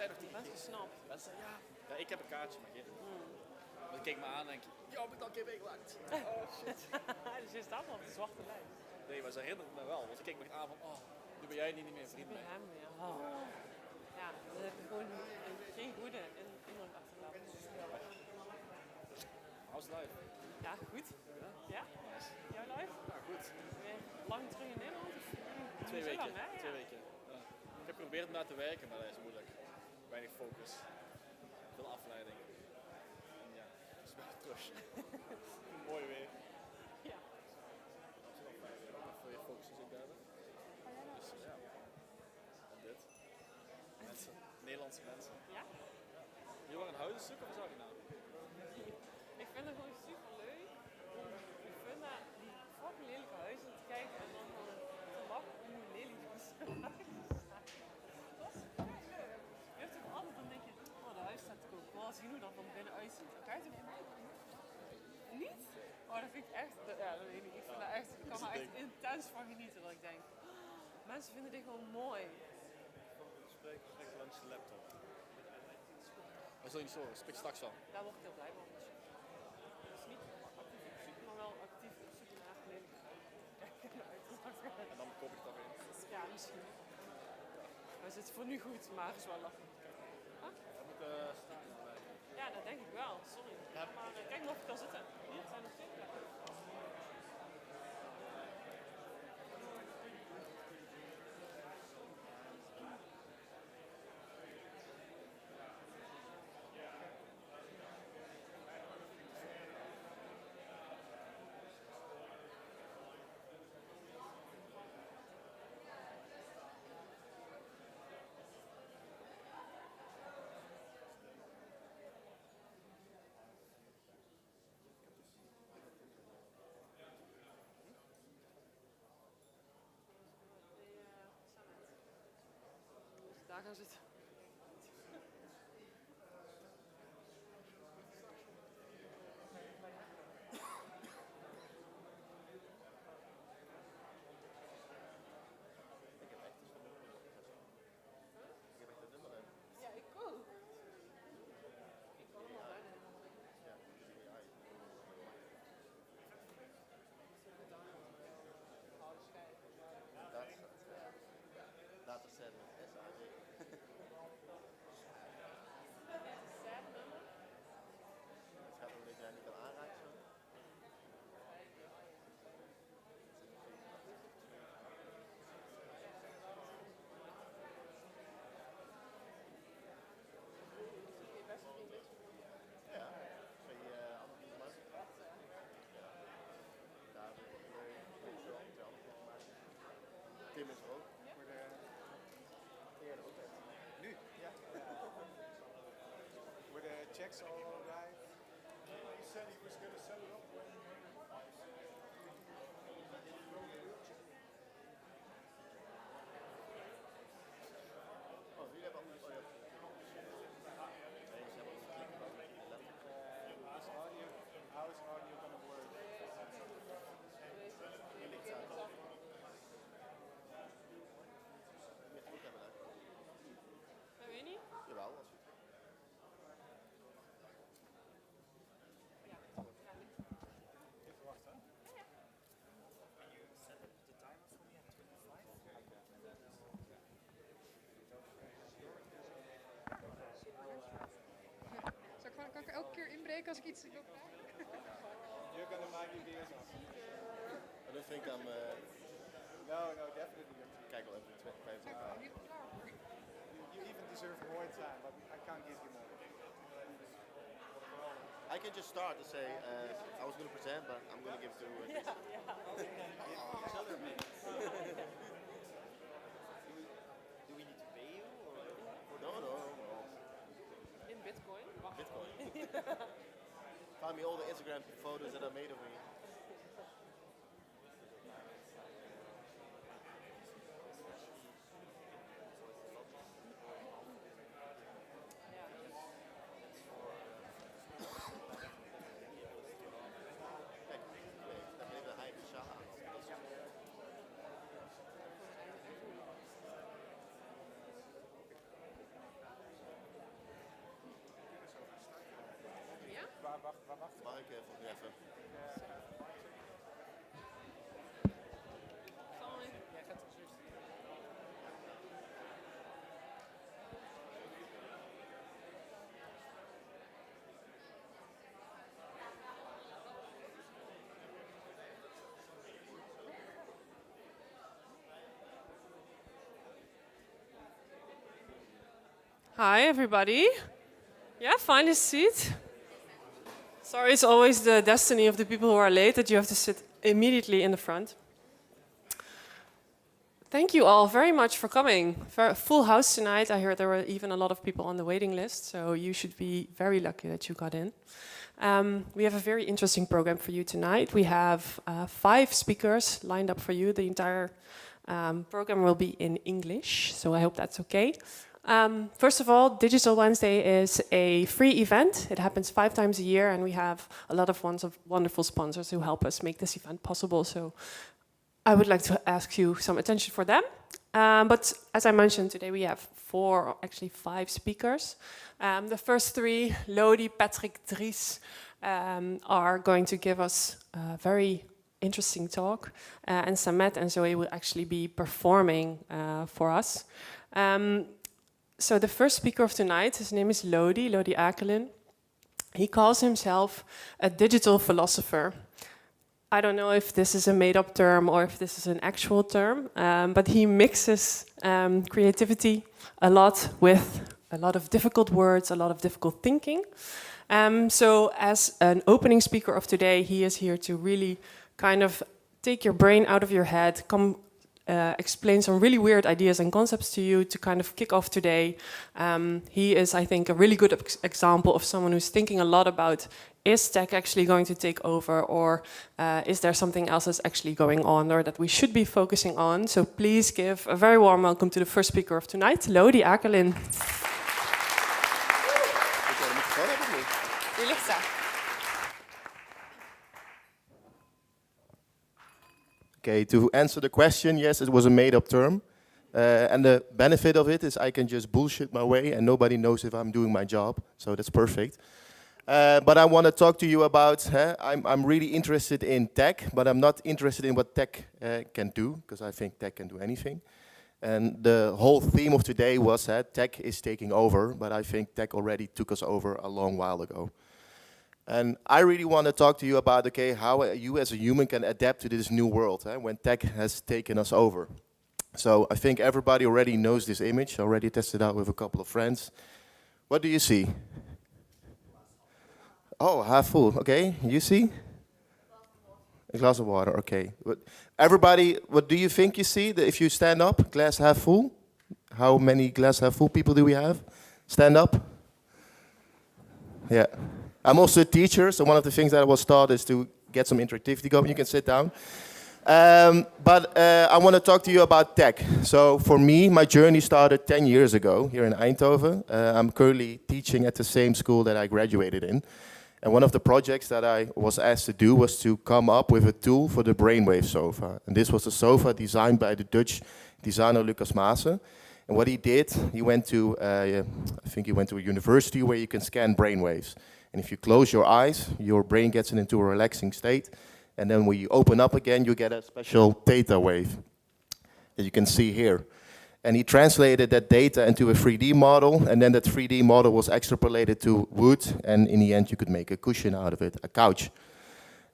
zei nog tegen Mensen snapt. mensen zei, ja, ik heb een kaartje, maar geen. Maar ik keek me aan en denk, ja, heb ik dan een keer meegemaakt. Oh shit. Dus je staat al op de zwarte lijn. Nee, maar ze herinnerde me wel, want ze keek me aan van, nu ben jij niet meer vriend Bij mee. hem weer. Oh. Ja, we hebben gewoon geen goede indruk achterlaten. How's life? Ja, goed. Ja? Jouw live? Ja, goed. Weer lang terug in Nederland? 2 weken. Lang, hè? 2 weken. Ja. Ik heb geprobeerd om daar te werken, maar dat is moeilijk. Weinig focus. Veel afleiding. En ja, het is wel terug. Mooi weer. Ja. Dat is wel fijn weer. Even weer focus in daar. Dus ja. En dit. Mensen. Nederlandse mensen. Ja? Je wil een huis zoeken of zag je nou? Ik vind het gewoon super leuk. Ik vind dat die fucking lelijke huizen te kijken en dan gewoon te lachen om hoe lelijk die zijn. Dat is echt leuk. Je hebt toch altijd, dan denk je, oh, de huis staat te koop. Maar als je nu dan van binnen uitziet, dan kan je het niet? Oh, dat vind ik echt, ja, dat weet ik niet. Ik vind dat echt, ik kan er echt intens van genieten. Dat ik denk, mensen vinden dit gewoon mooi. Spreek langs de laptop. Maar zul je niet storen, spreek straks van. Daar word ik heel blij van. Dus niet actief op zoek, maar wel actief op zoek naar lelijk. En dan koop ik het toch in. Ja, misschien. Maar het zit voor nu goed, maar is wel lachen. Dan moet staan. Ja, dat denk ik wel. Sorry. Ja. Maar kijk nog of ik kan zitten. Hier zijn nog 2 plekken. Daar gaan zitten. Ja, ik ook. Ik kan hem al bijna helemaal niet. Ja, dat is het. Het gaat om dat jij niet kan aanraken zo. Ja, 2 andere mensen. Ja. Daar heb ik zo al 2 andere gemaakt. Tim is er ook. Voor de eerder ook. Nu? Ja. Were the checks all right? He said he was going to set it up when... Oh, jullie hebben allemaal... Oh, ja. Nee, ze hebben allemaal klikken van de laptop. How is audio going to work? Hier ligt het uit. Je moet het goed hebben daar. Dat weet je niet? Jawel, als je... Even wachten. Kan ik elke keer inbreken als ik iets wil vragen? You're going to mind your beers off. En dat vind ik dan... No, definitely. Kijk wel even 25 Ik jaar. ben niet klaar voor. You even deserve more time, but I can't give you more. I can just start to say, I was going to present, but I'm going to give it to Ja, ja. Do we need to pay you? Or? No. In Bitcoin. Bitcoin. Find me all the Instagram photos that I made of me. Ja. Kijk, daar ben ik de heilige sjaal aan. Dat is Hi, everybody. Yeah, find a seat. Sorry, it's always the destiny of the people who are late that you have to sit immediately in the front. Thank you all very much for coming. Full house tonight. I heard there were even a lot of people on the waiting list, so you should be very lucky that you got in. We have a very interesting program for you tonight. We have 5 speakers lined up for you. The entire program will be in English, so I hope that's okay. First of all, Digital Wednesday is a free event. It happens 5 times a year, and we have a lot of wonderful sponsors who help us make this event possible. So I would like to ask you some attention for them. But as I mentioned, today we have 4, or actually 5 speakers. The first 3, Lodi, Patrik, Dries, are going to give us a very interesting talk. And Samet and Zoe will actually be performing for us. So the first speaker of tonight, his name is Lodi Aeckerlin. He calls himself a digital philosopher. I don't know if this is a made-up term or if this is an actual term, but he mixes creativity a lot with a lot of difficult words, a lot of difficult thinking. So as an opening speaker of today, he is here to really kind of take your brain out of your head, explain some really weird ideas and concepts to you to kind of kick off today. He is, I think, a really good example of someone who's thinking a lot about, is tech actually going to take over, or is there something else that's actually going on or that we should be focusing on? So please give a very warm welcome to the first speaker of tonight, Lodi Aeckerlin. Okay, to answer the question, yes, it was a made-up term. And the benefit of it is I can just bullshit my way and nobody knows if I'm doing my job. So that's perfect. But I want to talk to you about, I'm really interested in tech, but I'm not interested in what tech can do, because I think tech can do anything. And the whole theme of today was tech is taking over, but I think tech already took us over a long while ago. And I really want to talk to you about, okay, how you as a human can adapt to this new world when tech has taken us over. So I think everybody already knows this image, already tested out with a couple of friends. What do you see? Oh, half full, okay. You see? A glass of water, okay. Everybody, what do you think you see? If you stand up, glass half full? How many glass half full people do we have? Stand up? Yeah. I'm also a teacher, so one of the things that I was taught is to get some interactivity going. You can sit down. But I want to talk to you about tech. So for me, my journey started 10 years ago here in Eindhoven. I'm currently teaching at the same school that I graduated in. And one of the projects that I was asked to do was to come up with a tool for the brainwave sofa. And this was a sofa designed by the Dutch designer Lucas Maassen. And what he did, he went to, I think he went to a university where you can scan brainwaves. And if you close your eyes, your brain gets into a relaxing state. And then when you open up again, you get a special theta wave that you can see here. And he translated that data into a 3D model, and then that 3D model was extrapolated to wood, and in the end you could make a cushion out of it, a couch.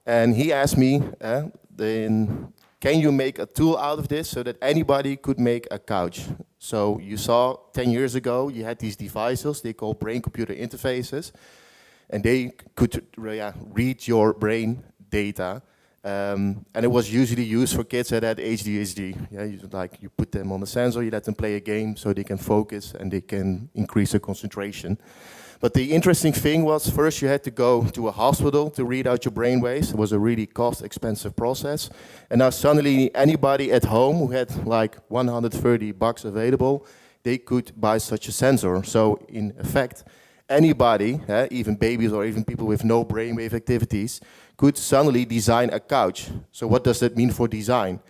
And he asked me, can you make a tool out of this so that anybody could make a couch? So you saw 10 years ago, you had these devices, they call brain-computer interfaces, and they could read your brain data. And it was usually used for kids that had ADHD. Yeah, you put them on a sensor, you let them play a game so they can focus and they can increase their concentration. But the interesting thing was, first you had to go to a hospital to read out your brainwaves. It was a really cost-expensive process. And now suddenly anybody at home who had like $130 available, they could buy such a sensor. So in effect, anybody, even babies or even people with no brainwave activities, could suddenly design a couch. So what does that mean for design?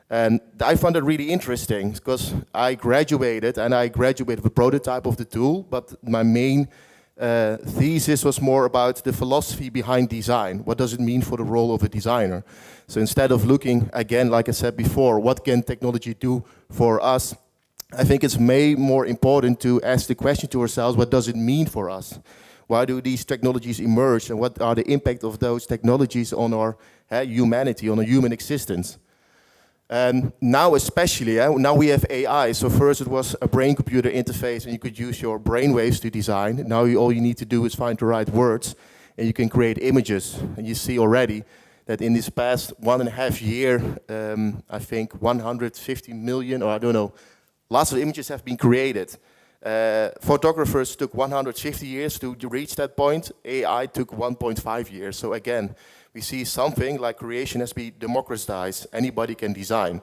And I found it really interesting because I graduated with a prototype of the tool, but my main thesis was more about the philosophy behind design. What does it mean for the role of a designer? So instead of looking, again, like I said before, what can technology do for us? I think it's more important to ask the question to ourselves, what does it mean for us? Why do these technologies emerge, and what are the impact of those technologies on our humanity, on our human existence? And now especially, now we have AI. So first it was a brain-computer interface and you could use your brainwaves to design. Now all you need to do is find the right words and you can create images. And you see already that in this past 1.5 year, I think 150 million, or I don't know, lots of images have been created. Photographers took 150 years to reach that point. AI took 1.5 years. So again, we see something like creation has been democratized. Anybody can design.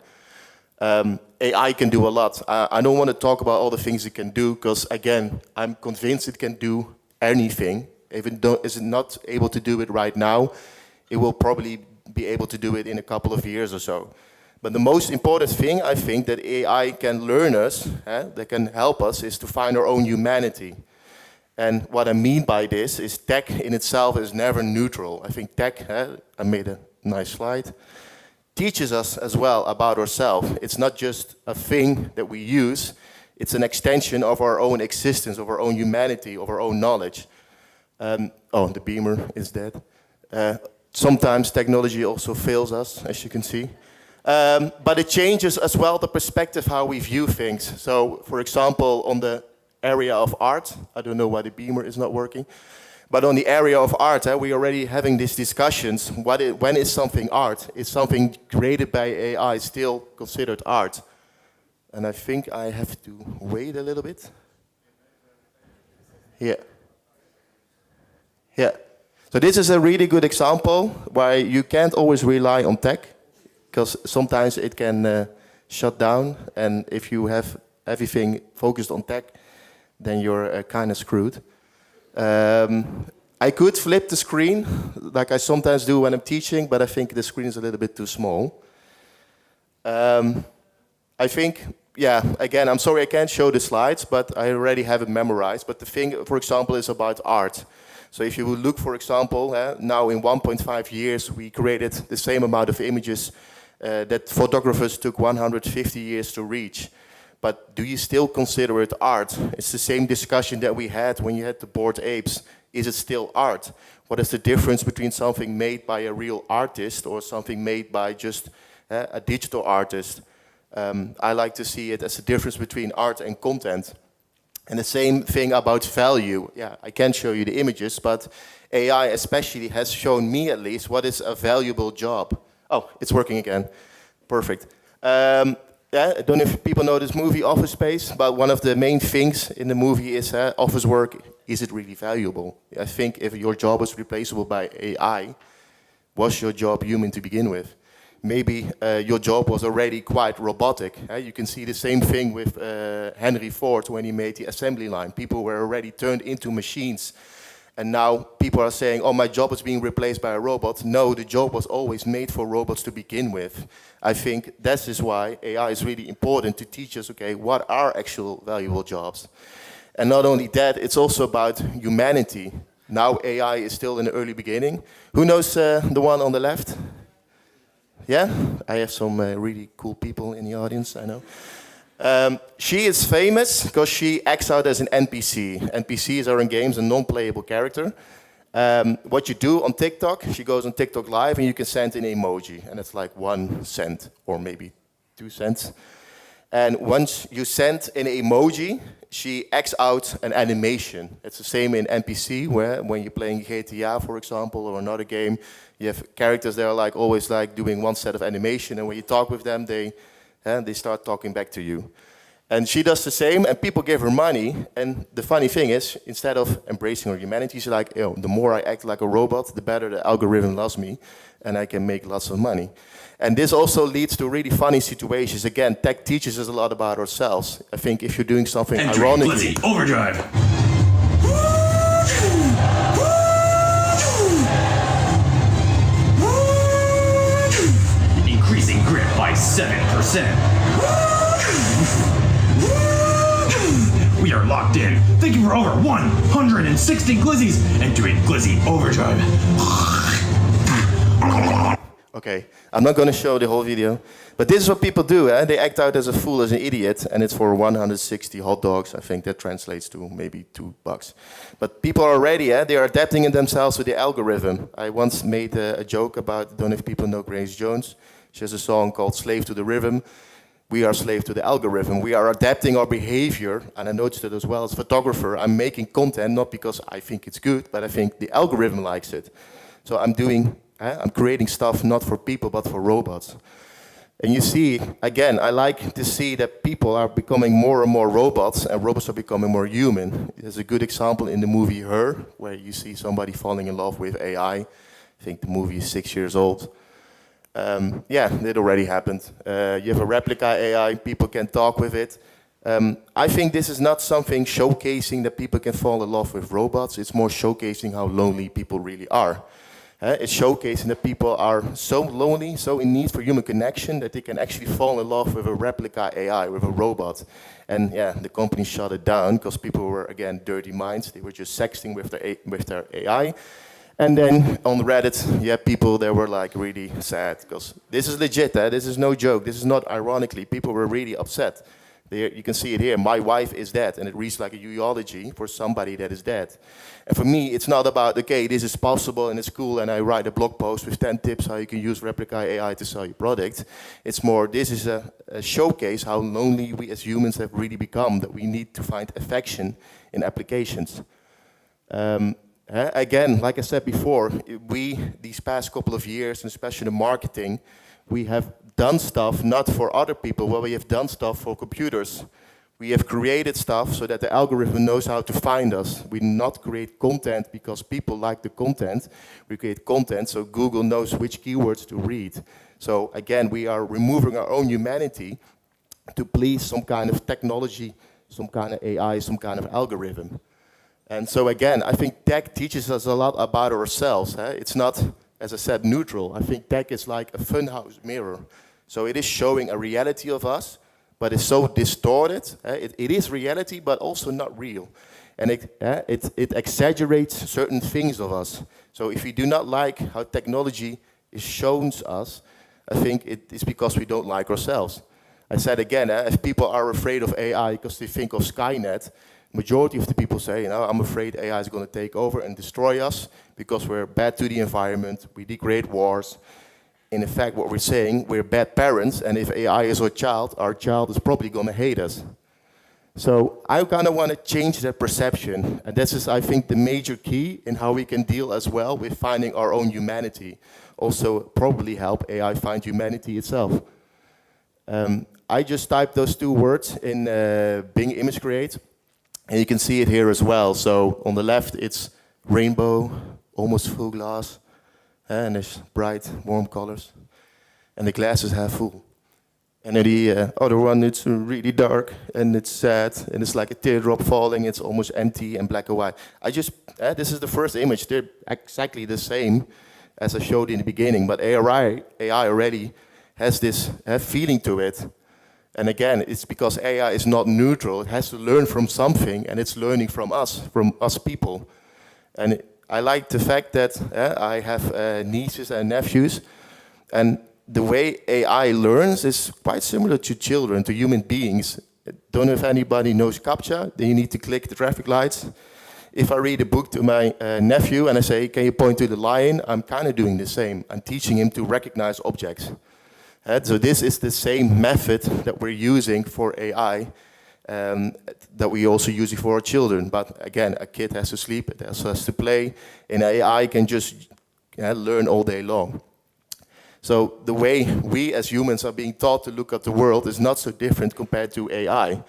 AI can do a lot. I don't want to talk about all the things it can do because, again, I'm convinced it can do anything. If it is not able to do it right now, it will probably be able to do it in a couple of years or so. But the most important thing, I think, that AI can learn us, that can help us, is to find our own humanity. And what I mean by this is tech in itself is never neutral. I think tech, I made a nice slide, teaches us as well about ourselves. It's not just a thing that we use, it's an extension of our own existence, of our own humanity, of our own knowledge. Oh, the beamer is dead. Sometimes technology also fails us, as you can see. But it changes as well the perspective how we view things. So, for example, on the area of art, I don't know why the beamer is not working, but on the area of art, we're already having these discussions. When is something art? Is something created by AI still considered art? And I think I have to wait a little bit. Yeah. Yeah. So this is a really good example where you can't always rely on tech, because sometimes it can shut down, and if you have everything focused on tech, then you're kind of screwed. I could flip the screen, like I sometimes do when I'm teaching, but I think the screen is a little bit too small. I think, yeah, again, I'm sorry I can't show the slides, but I already have it memorized. But the thing, for example, is about art. So if you would look, for example, now in 1.5 years, we created the same amount of images that photographers took 150 years to reach. But do you still consider it art? It's the same discussion that we had when you had the bored apes. Is it still art? What is the difference between something made by a real artist or something made by just a digital artist? I like to see it as a difference between art and content. And the same thing about value. Yeah, I can't show you the images, but AI especially has shown me at least what is a valuable job. Oh, it's working again. Perfect. Yeah, I don't know if people know this movie, Office Space, but one of the main things in the movie is office work, is it really valuable? I think if your job was replaceable by AI, was your job human to begin with? Maybe your job was already quite robotic. You can see the same thing with Henry Ford when he made the assembly line. People were already turned into machines. And now people are saying, oh, my job is being replaced by a robot. No, the job was always made for robots to begin with. I think that is why AI is really important to teach us, okay, what are actual valuable jobs? And not only that, it's also about humanity. Now AI is still in the early beginning. Who knows the one on the left? Yeah, I have some really cool people in the audience, I know. She is famous because she acts out as an NPC. NPCs are in games a non-playable character. What you do on TikTok, she goes on TikTok live and you can send an emoji. And it's like 1 cent or maybe 2 cents. And once you send an emoji, she acts out an animation. It's the same in NPC, where when you're playing GTA, for example, or another game, you have characters that are like always like doing one set of animation, and when you talk with them, they start talking back to you. And she does the same, and people give her money. And the funny thing is, instead of embracing her humanity, she's like, oh, the more I act like a robot, the better the algorithm loves me, and I can make lots of money. And this also leads to really funny situations. Again, tech teaches us a lot about ourselves. I think if you're doing something ironically... Overdrive! Increasing grip by 7%. We are locked in. Thank you for over 160 glizzies and doing glizzy overdrive. Okay, I'm not going to show the whole video, but this is what people do. They act out as a fool, as an idiot, and it's for 160 hot dogs. I think that translates to maybe $2. But people are ready. They are adapting themselves to the algorithm. I once made a joke about, I don't know if people know Grace Jones. She has a song called Slave to the Rhythm. We are slave to the algorithm. We are adapting our behavior, and I noticed it as well as a photographer. I'm making content not because I think it's good, but I think the algorithm likes it. So I'm creating stuff not for people, but for robots. And you see, again, I like to see that people are becoming more and more robots, and robots are becoming more human. There's a good example in the movie Her, where you see somebody falling in love with AI. I think the movie is 6 years old. Yeah, it already happened. You have a replica AI, people can talk with it. I think this is not something showcasing that people can fall in love with robots. It's more showcasing how lonely people really are. It's showcasing that people are so lonely, so in need for human connection, that they can actually fall in love with a replica AI, with a robot. And yeah, the company shut it down because people were, again, dirty minds. They were just sexting with their AI. And then on Reddit, yeah, people that were like really sad because this is legit, this is no joke. This is not ironically. People were really upset. You can see it here. My wife is dead, and it reads like a eulogy for somebody that is dead. And for me, it's not about, okay, this is possible and it's cool, and I write a blog post with 10 tips how you can use replica AI to sell your product. It's more, this is a showcase how lonely we as humans have really become, that we need to find affection in applications. Again, like I said before, these past couple of years, and especially in marketing, we have done stuff not for other people, but we have done stuff for computers. We have created stuff so that the algorithm knows how to find us. We not create content because people like the content. We create content so Google knows which keywords to read. So again, we are removing our own humanity to please some kind of technology, some kind of AI, some kind of algorithm. And so again, I think tech teaches us a lot about ourselves. It's not, as I said, neutral. I think tech is like a funhouse mirror. So it is showing a reality of us, but it's so distorted. It is reality, but also not real. And it exaggerates certain things of us. So if we do not like how technology is shown to us, I think it is because we don't like ourselves. I said again, if people are afraid of AI because they think of Skynet, majority of the people say, I'm afraid AI is going to take over and destroy us because we're bad to the environment, we create wars. In fact, what we're saying, we're bad parents, and if AI is our child is probably going to hate us. So I kind of want to change that perception, and this is, I think, the major key in how we can deal as well with finding our own humanity. Also, probably help AI find humanity itself. I just typed those two words in Bing Image Create, and you can see it here as well. So on the left, it's rainbow, almost full glass, and there's bright, warm colors, and the glass is half full. And then the other one, it's really dark, and it's sad, and it's like a teardrop falling, it's almost empty and black and white. This is the first image, they're exactly the same as I showed in the beginning, but AI already has this feeling to it. And again, it's because AI is not neutral, it has to learn from something, and it's learning from us people. And I like the fact that I have nieces and nephews, and the way AI learns is quite similar to children, to human beings. Don't know if anybody knows CAPTCHA, then you need to click the traffic lights. If I read a book to my nephew and I say, can you point to the lion? I'm kind of doing the same. I'm teaching him to recognize objects. So this is the same method that we're using for AI, that we also use it for our children. But again, a kid has to sleep, it also has to play, and AI can just learn all day long. So the way we as humans are being taught to look at the world is not so different compared to AI.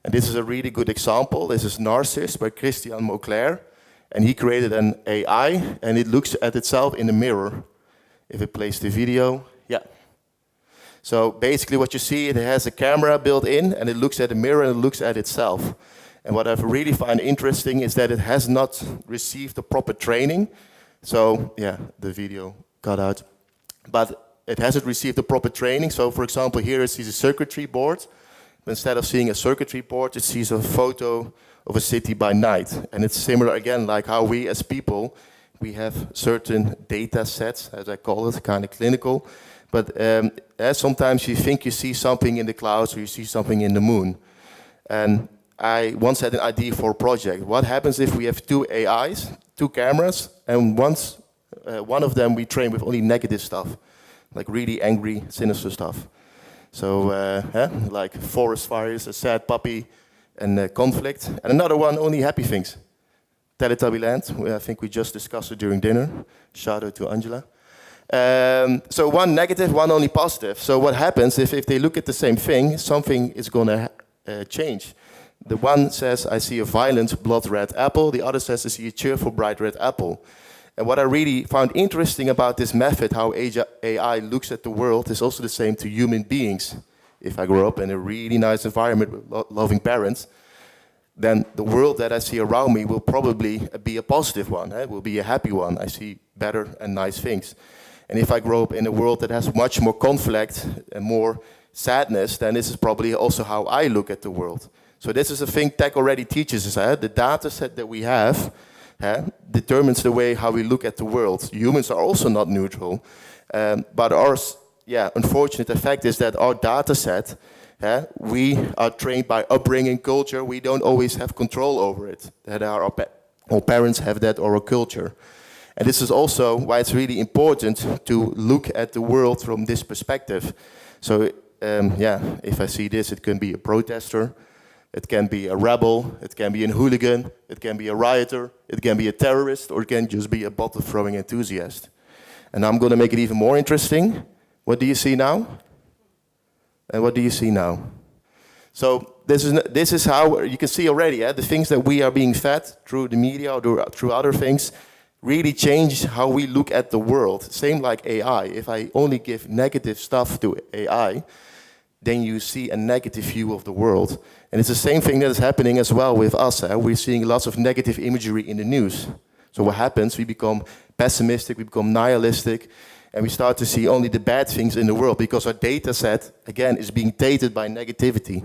And this is a really good example. This is Narcissus by Christian Mauclair. And he created an AI, and it looks at itself in the mirror. If it plays the video, yeah. So basically what you see, it has a camera built in, and it looks at the mirror and it looks at itself. And what I really find interesting is that it has not received the proper training. So yeah, the video cut out. But it hasn't received the proper training. So for example, here it sees a circuitry board. But instead of seeing a circuitry board, it sees a photo of a city by night. And it's similar again, like how we as people, we have certain data sets, as I call it, kind of clinical. But sometimes you think you see something in the clouds or you see something in the moon. And I once had an idea for a project. What happens if we have two AIs, two cameras, and one of them we train with only negative stuff, like really angry, sinister stuff. So like forest fires, a sad puppy, and conflict. And another one, only happy things. Teletubby Land, I think we just discussed it during dinner. Shout out to Angela. So one negative, one only positive. So what happens if they look at the same thing, something is going to change. The one says, I see a violent blood red apple. The other says, I see a cheerful bright red apple. And what I really found interesting about this method, how AI looks at the world, is also the same to human beings. If I grow up in a really nice environment with loving parents, then the world that I see around me will probably be a positive one, will be a happy one. I see better and nice things. And if I grow up in a world that has much more conflict and more sadness, then this is probably also how I look at the world. So this is a thing tech already teaches us. The data set that we have determines the way how we look at the world. Humans are also not neutral, but our unfortunate effect is that our data set, we are trained by upbringing, culture. We don't always have control over it. That our parents have that oral culture. And this is also why it's really important to look at the world from this perspective. So if I see this, it can be a protester, it can be a rebel, it can be a hooligan, it can be a rioter, it can be a terrorist, or it can just be a bottle-throwing enthusiast. And I'm going to make it even more interesting. What do you see now? And what do you see now? So this is how you can see already, the things that we are being fed through the media or through other things really change how we look at the world. Same like AI. If I only give negative stuff to AI, then you see a negative view of the world. And it's the same thing that is happening as well with us. We're seeing lots of negative imagery in the news. So what happens? We become pessimistic, we become nihilistic, and we start to see only the bad things in the world because our data set, again, is being tainted by negativity.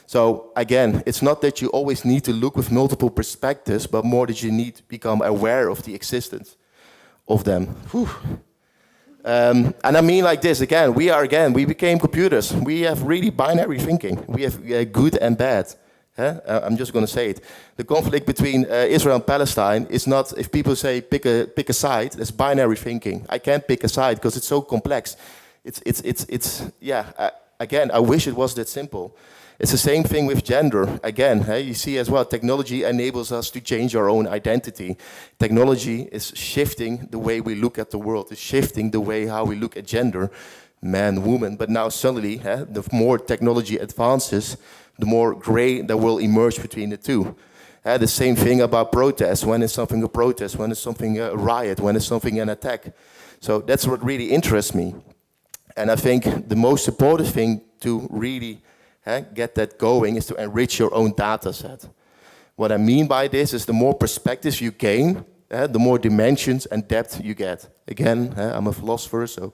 So again, it's not that you always need to look with multiple perspectives, but more that you need to become aware of the existence of them. And I mean like this, we became computers. We have really binary thinking. We have good and bad. I'm just going to say it. The conflict between Israel and Palestine is not, if people say pick a side, that's binary thinking. I can't pick a side because it's so complex. Again, I wish it was that simple. It's the same thing with gender. Again, you see as well, technology enables us to change our own identity. Technology is shifting the way we look at the world. It's shifting the way how we look at gender, man, woman. But now suddenly, the more technology advances, the more gray that will emerge between the two. The same thing about protests. When is something a protest? When is something a riot? When is something an attack? So that's what really interests me. And I think the most important thing to really get that going is to enrich your own data set. What I mean by this is the more perspectives you gain, the more dimensions and depth you get. Again, I'm a philosopher, so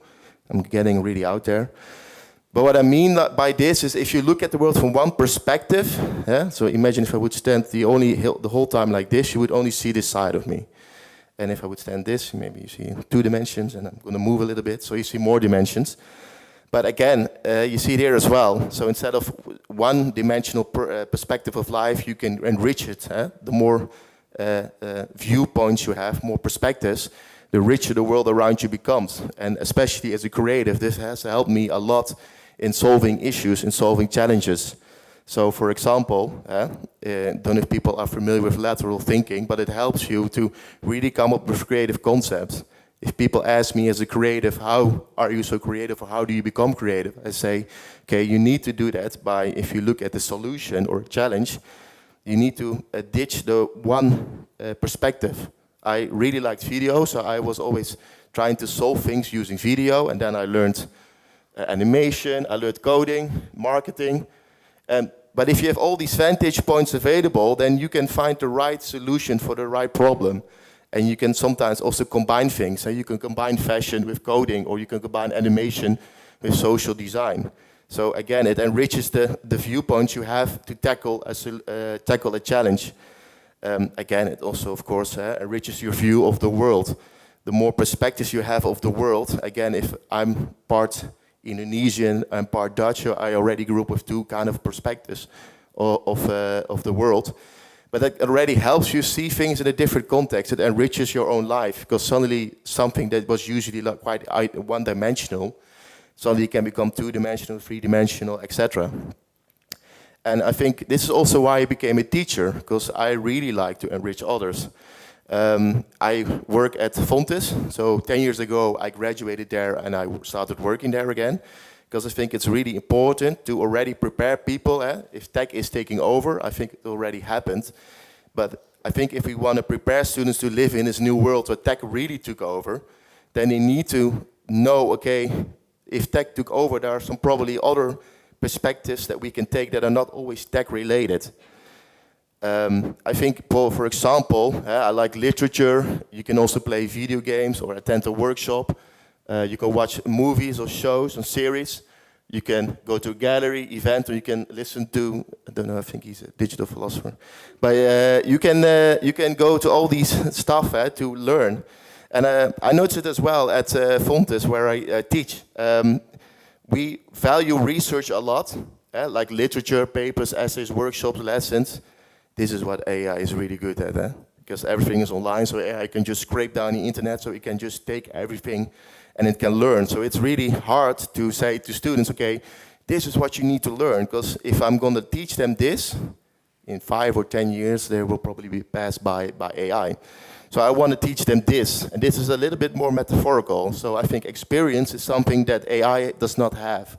I'm getting really out there. But what I mean by this is if you look at the world from one perspective, so imagine if I would stand the whole time like this, you would only see this side of me. And if I would stand this, maybe you see 2 dimensions, and I'm going to move a little bit, so you see more dimensions. But again, you see it here as well. So instead of one-dimensional perspective of life, you can enrich it. The more viewpoints you have, more perspectives, the richer the world around you becomes. And especially as a creative, this has helped me a lot in solving issues, in solving challenges. So for example, don't know if people are familiar with lateral thinking, but it helps you to really come up with creative concepts. If people ask me as a creative, how are you so creative, or how do you become creative? I say, okay, you need to do that by, if you look at the solution or challenge, you need to ditch the one perspective. I really liked video, so I was always trying to solve things using video, and then I learned animation, I learned coding, marketing. But if you have all these vantage points available, then you can find the right solution for the right problem. And you can sometimes also combine things. So you can combine fashion with coding, or you can combine animation with social design. So again, it enriches the viewpoints you have to tackle a challenge. Again, it also, of course, enriches your view of the world. The more perspectives you have of the world, again, if I'm part Indonesian and part Dutch, I already grew up with two kind of perspectives of the world. But that already helps you see things in a different context. It enriches your own life, because suddenly something that was usually like quite one-dimensional suddenly can become two-dimensional, three-dimensional, etc. And I think this is also why I became a teacher, because I really like to enrich others. I work at Fontes, so 10 years ago I graduated there and I started working there again, because I think it's really important to already prepare people. If tech is taking over, I think it already happened, but I think if we want to prepare students to live in this new world where tech really took over, then they need to know, okay, if tech took over, there are some probably other perspectives that we can take that are not always tech related. I think, for example, I like literature. You can also play video games or attend a workshop. You can watch movies or shows and series. You can go to a gallery, event, or you can listen to, I don't know, I think he's a digital philosopher. But you can go to all these stuff to learn. And I noticed it as well at Fontes, where I teach. We value research a lot, like literature, papers, essays, workshops, lessons. This is what AI is really good at, because everything is online, so AI can just scrape down the internet, so it can just take everything and it can learn. So it's really hard to say to students, okay, this is what you need to learn, because if I'm going to teach them this, in 5 or 10 years, they will probably be passed by AI. So I want to teach them this, and this is a little bit more metaphorical. So I think experience is something that AI does not have.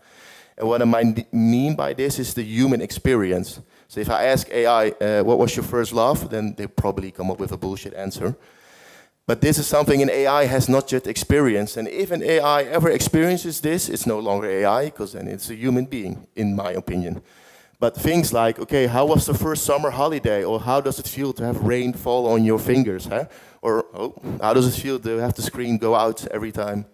And what I mean by this is the human experience. So if I ask AI, what was your first love? Then they probably come up with a bullshit answer. But this is something an AI has not yet experienced. And if an AI ever experiences this, it's no longer AI, because then it's a human being, in my opinion. But things like, okay, how was the first summer holiday? Or how does it feel to have rain fall on your fingers? Or how does it feel to have the screen go out every time?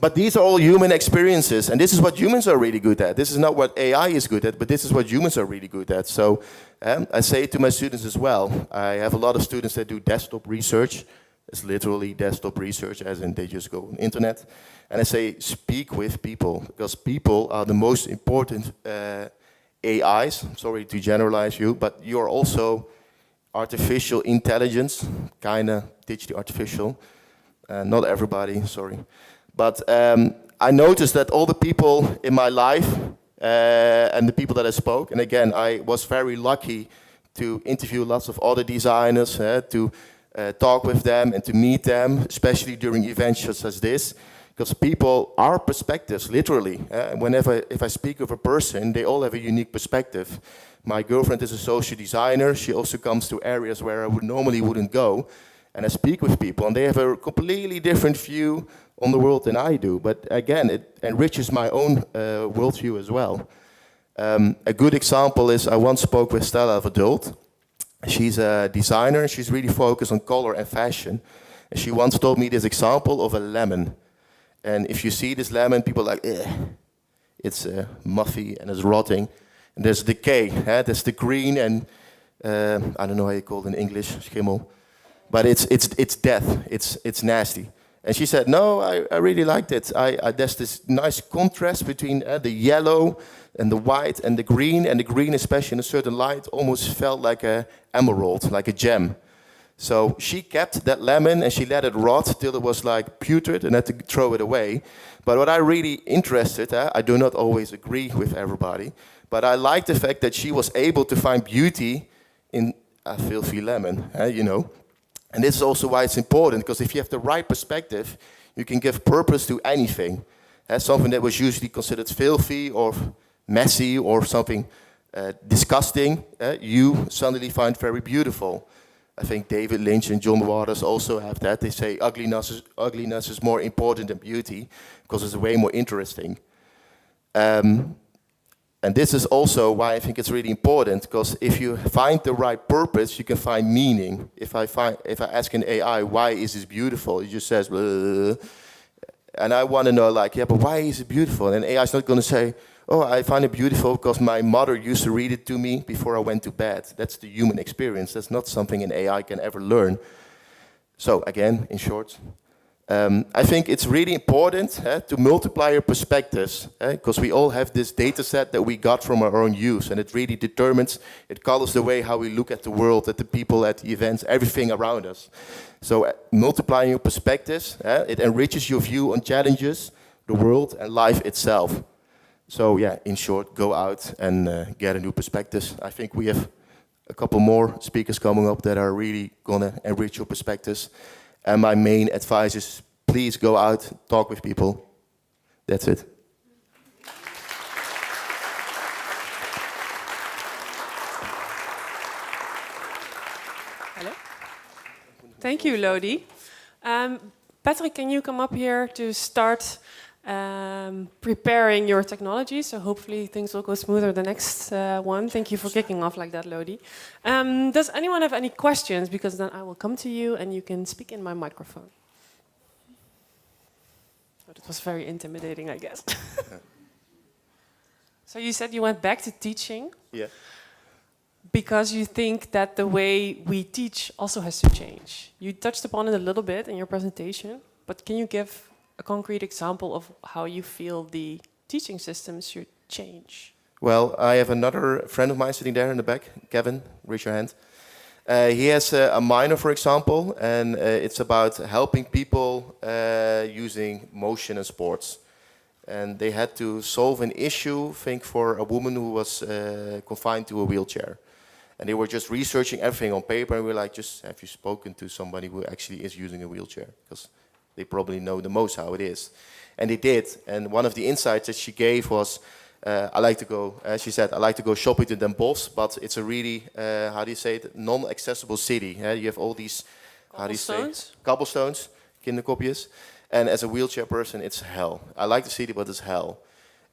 But these are all human experiences, and this is what humans are really good at. This is not what AI is good at, but this is what humans are really good at. So I say it to my students as well. I have a lot of students that do desktop research. It's literally desktop research, as in they just go on the internet. And I say, speak with people, because people are the most important AIs. Sorry to generalize you, but you're also artificial intelligence, kind of digital artificial. Not everybody, sorry. But I noticed that all the people in my life and the people that I spoke, and again, I was very lucky to interview lots of other designers, to talk with them and to meet them, especially during events such as this. Because people are perspectives, literally. If I speak with a person, they all have a unique perspective. My girlfriend is a social designer. She also comes to areas where I normally wouldn't go. And I speak with people, and they have a completely different view on the world than I do. But again, it enriches my own worldview as well. A good example is I once spoke with Stella of Adult. She's a designer, and she's really focused on color and fashion. And she once told me this example of a lemon. And if you see this lemon, people are like, it's muffy and it's rotting. And there's decay, there's the green and, I don't know how you call it in English, schimmel. But it's death, it's nasty. And she said, no, I really liked it. There's this nice contrast between the yellow and the white and the green especially in a certain light almost felt like an emerald, like a gem. So she kept that lemon and she let it rot till it was like putrid and had to throw it away. But what I really interested, I do not always agree with everybody, but I like the fact that she was able to find beauty in a filthy lemon, you know. And this is also why it's important, because if you have the right perspective, you can give purpose to anything. Something that was usually considered filthy or messy or something disgusting, you suddenly find very beautiful. I think David Lynch and John Waters also have that. They say ugliness is more important than beauty because it's way more interesting. And this is also why I think it's really important, because if you find the right purpose, you can find meaning. If I ask an AI, why is this beautiful? It just says, bleh. And I want to know, like, yeah, but why is it beautiful? And AI is not going to say, oh, I find it beautiful because my mother used to read it to me before I went to bed. That's the human experience. That's not something an AI can ever learn. So again, in short, I think it's really important to multiply your perspectives, because we all have this data set that we got from our own use, and it really determines, it colors the way how we look at the world, at the people, at the events, everything around us. So multiplying your perspectives, it enriches your view on challenges, the world, and life itself. So yeah, in short, go out and get a new perspective. I think we have a couple more speakers coming up that are really gonna enrich your perspectives. And my main advice is, please go out, talk with people. That's it. Hello. Thank you, Lodi. Patrick, can you come up here to start preparing your technology? So hopefully things will go smoother the next one. Thank you for kicking off like that, Lodi. Does anyone have any questions? Because then I will come to you and you can speak in my microphone. Oh, that was very intimidating, I guess. So you said you went back to teaching. Yeah. Because you think that the way we teach also has to change. You touched upon it a little bit in your presentation, but can you give a concrete example of how you feel the teaching systems should change? Well, I have another friend of mine sitting there in the back, Kevin, raise your hand. He has a minor, for example, and it's about helping people using motion and sports. And they had to solve an issue, I think, for a woman who was confined to a wheelchair. And they were just researching everything on paper, and we were like, just have you spoken to somebody who actually is using a wheelchair? Because they probably know the most how it is. And they did. And one of the insights that she gave was, I like to go, she said, I like to go shopping to Den Bosch, but it's a really, how do you say it, non-accessible city. You have all these, how do you say, cobblestones, kinderkopjes. And as a wheelchair person, it's hell. I like the city, but it's hell.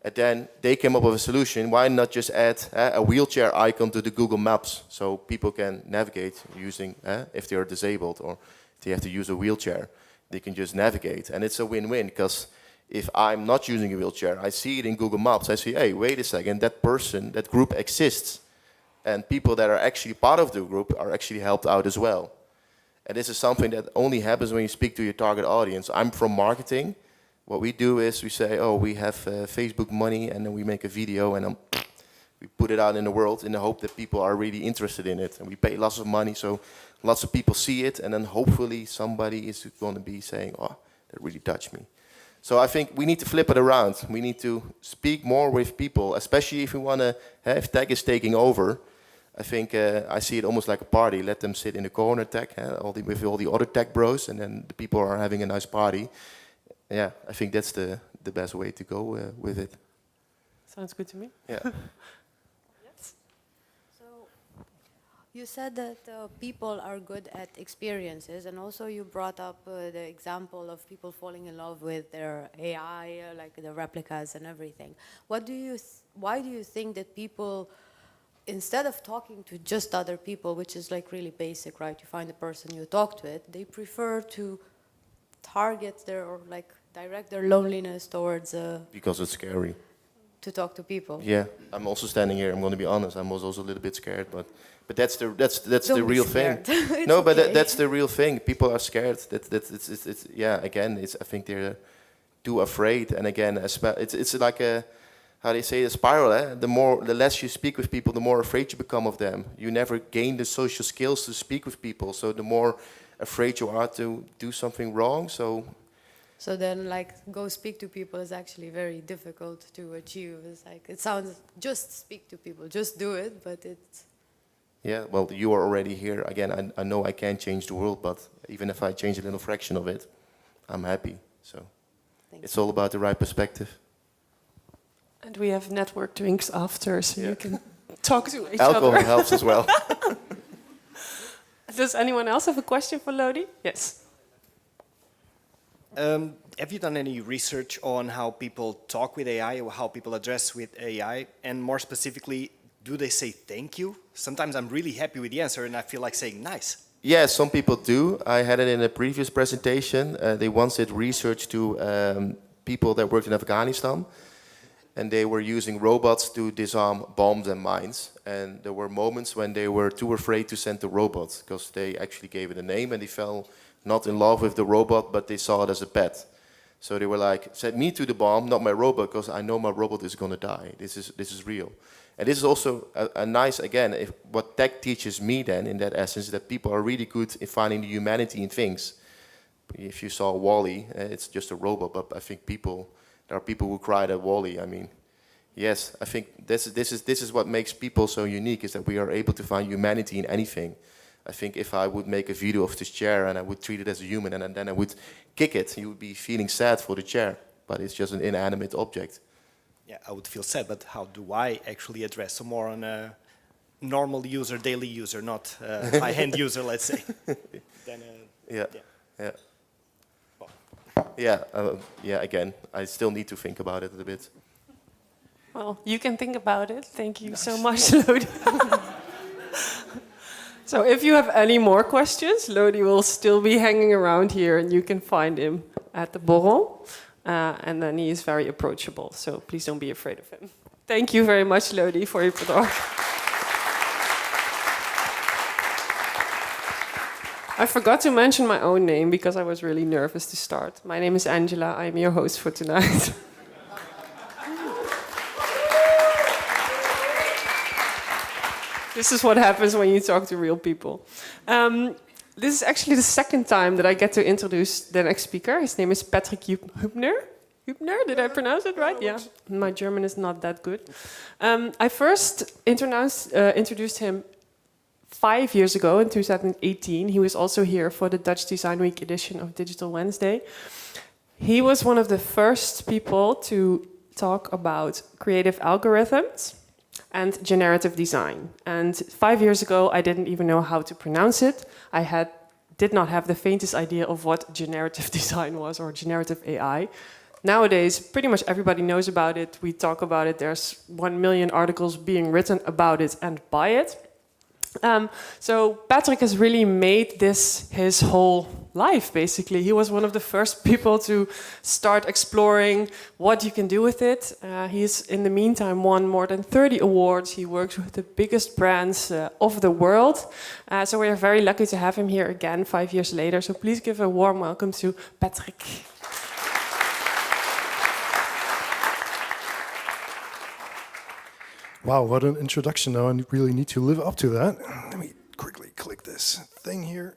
And then they came up with a solution. Why not just add a wheelchair icon to the Google Maps so people can navigate using, if they are disabled or if they have to use a wheelchair, they can just navigate. And it's a win-win, because if I'm not using a wheelchair, I see it in Google Maps. I see, hey, wait a second, that person, that group exists. And people that are actually part of the group are actually helped out as well. And this is something that only happens when you speak to your target audience. I'm from marketing. What we do is we say, oh, we have Facebook money, and then we make a video, and we put it out in the world in the hope that people are really interested in it. And we pay lots of money, so lots of people see it, and then hopefully somebody is going to be saying, oh, that really touched me. So I think we need to flip it around. We need to speak more with people, especially if we want to, if tech is taking over. I think I see it almost like a party. Let them sit in the corner, tech, with all the other tech bros, and then the people are having a nice party. Yeah, I think that's the best way to go with it. Sounds good to me. Yeah. Yes. So you said that people are good at experiences, and also you brought up the example of people falling in love with their AI, like the replicas and everything. Why do you think that people, instead of talking to just other people, which is like really basic, right? You find the person you talk to it, they prefer to target their, or like direct their loneliness towards Because it's scary. to talk to people. Yeah, I'm also standing here. I'm going to be honest. I was also a little bit scared, but that's the real thing. No, but okay. that's the real thing. People are scared. It's yeah. Again, I think they're too afraid. And again, it's like a, how do you say, a spiral. The less you speak with people, the more afraid you become of them. You never gain the social skills to speak with people. So the more afraid you are to do something wrong. So then, like, go speak to people is actually very difficult to achieve. It's like, it sounds, just speak to people, just do it, but it's... Yeah, well, you are already here. Again, I know I can't change the world, but even if I change a little fraction of it, I'm happy. So it's all about the right perspective. And we have network drinks after, so you can talk to each Alcohol other. helps as well. Does anyone else have a question for Lodi? Yes. Have you done any research on how people talk with AI or how people address with AI? And more specifically, do they say thank you? Sometimes I'm really happy with the answer and I feel like saying nice. Yeah, some people do. I had it in a previous presentation. They once did research to people that worked in Afghanistan. and they were using robots to disarm bombs and mines. And there were moments when they were too afraid to send the robot, because they actually gave it a name, and they fell not in love with the robot, but they saw it as a pet. So they were like, send me to the bomb, not my robot, because I know my robot is going to die. This is real. And this is also a nice, again, what tech teaches me then, in that essence, that people are really good in finding the humanity in things. If you saw WALL-E, it's just a robot, but I think there are people who cried at WALL-E. I mean, yes, I think this is what makes people so unique, is that we are able to find humanity in anything. I think if I would make a video of this chair and I would treat it as a human and then I would kick it, you would be feeling sad for the chair, but it's just an inanimate object. Yeah, I would feel sad, but how do I actually address? So more on a normal user, daily user, not a high-end user, let's say. Then, yeah. Again, I still need to think about it a bit. Well, you can think about it. Thank you so much, Lodi. So if you have any more questions, Lodi will still be hanging around here, and you can find him at the borrel. And then he is very approachable, so please don't be afraid of him. Thank you very much, Lodi, for your talk. I forgot to mention my own name because I was really nervous to start. My name is Angela. I'm your host for tonight. This is what happens when you talk to real people. This is actually the second time that I get to introduce the next speaker. His name is Patrik Hübner. Hübner, did I pronounce it right? Yeah, my German is not that good. I first introduced him 5 years ago in 2018. He was also here for the Dutch Design Week edition of Digital Wednesday. He was one of the first people to talk about creative algorithms and generative design. And 5 years ago, I didn't even know how to pronounce it. I did not have the faintest idea of what generative design was or generative AI. Nowadays, pretty much everybody knows about it. We talk about it. There's 1 million articles being written about it and by it. So Patrik has really made this his whole life, basically. He was one of the first people to start exploring what you can do with it. He's, in the meantime, won more than 30 awards. He works with the biggest brands of the world. So we are very lucky to have him here again 5 years later. So please give a warm welcome to Patrik. Wow, what an introduction. Now I really need to live up to that. Let me quickly click this thing here.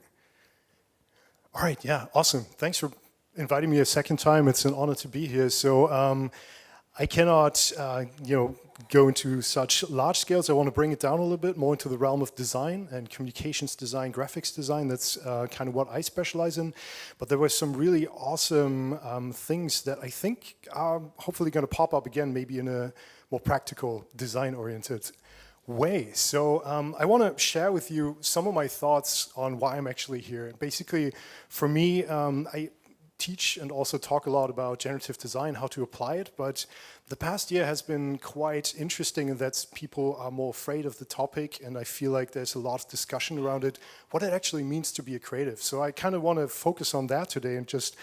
All right, yeah, awesome. Thanks for inviting me a second time. It's an honor to be here. So I cannot, go into such large scales. I want to bring it down a little bit more into the realm of design and communications design, graphics design. That's kind of what I specialize in. But there were some really awesome things that I think are hopefully going to pop up again, maybe in a more practical, design-oriented way. So I want to share with you some of my thoughts on why I'm actually here. Basically, for me, I teach and also talk a lot about generative design, how to apply it, but the past year has been quite interesting in that people are more afraid of the topic, and I feel like there's a lot of discussion around it, what it actually means to be a creative. So I kind of want to focus on that today and just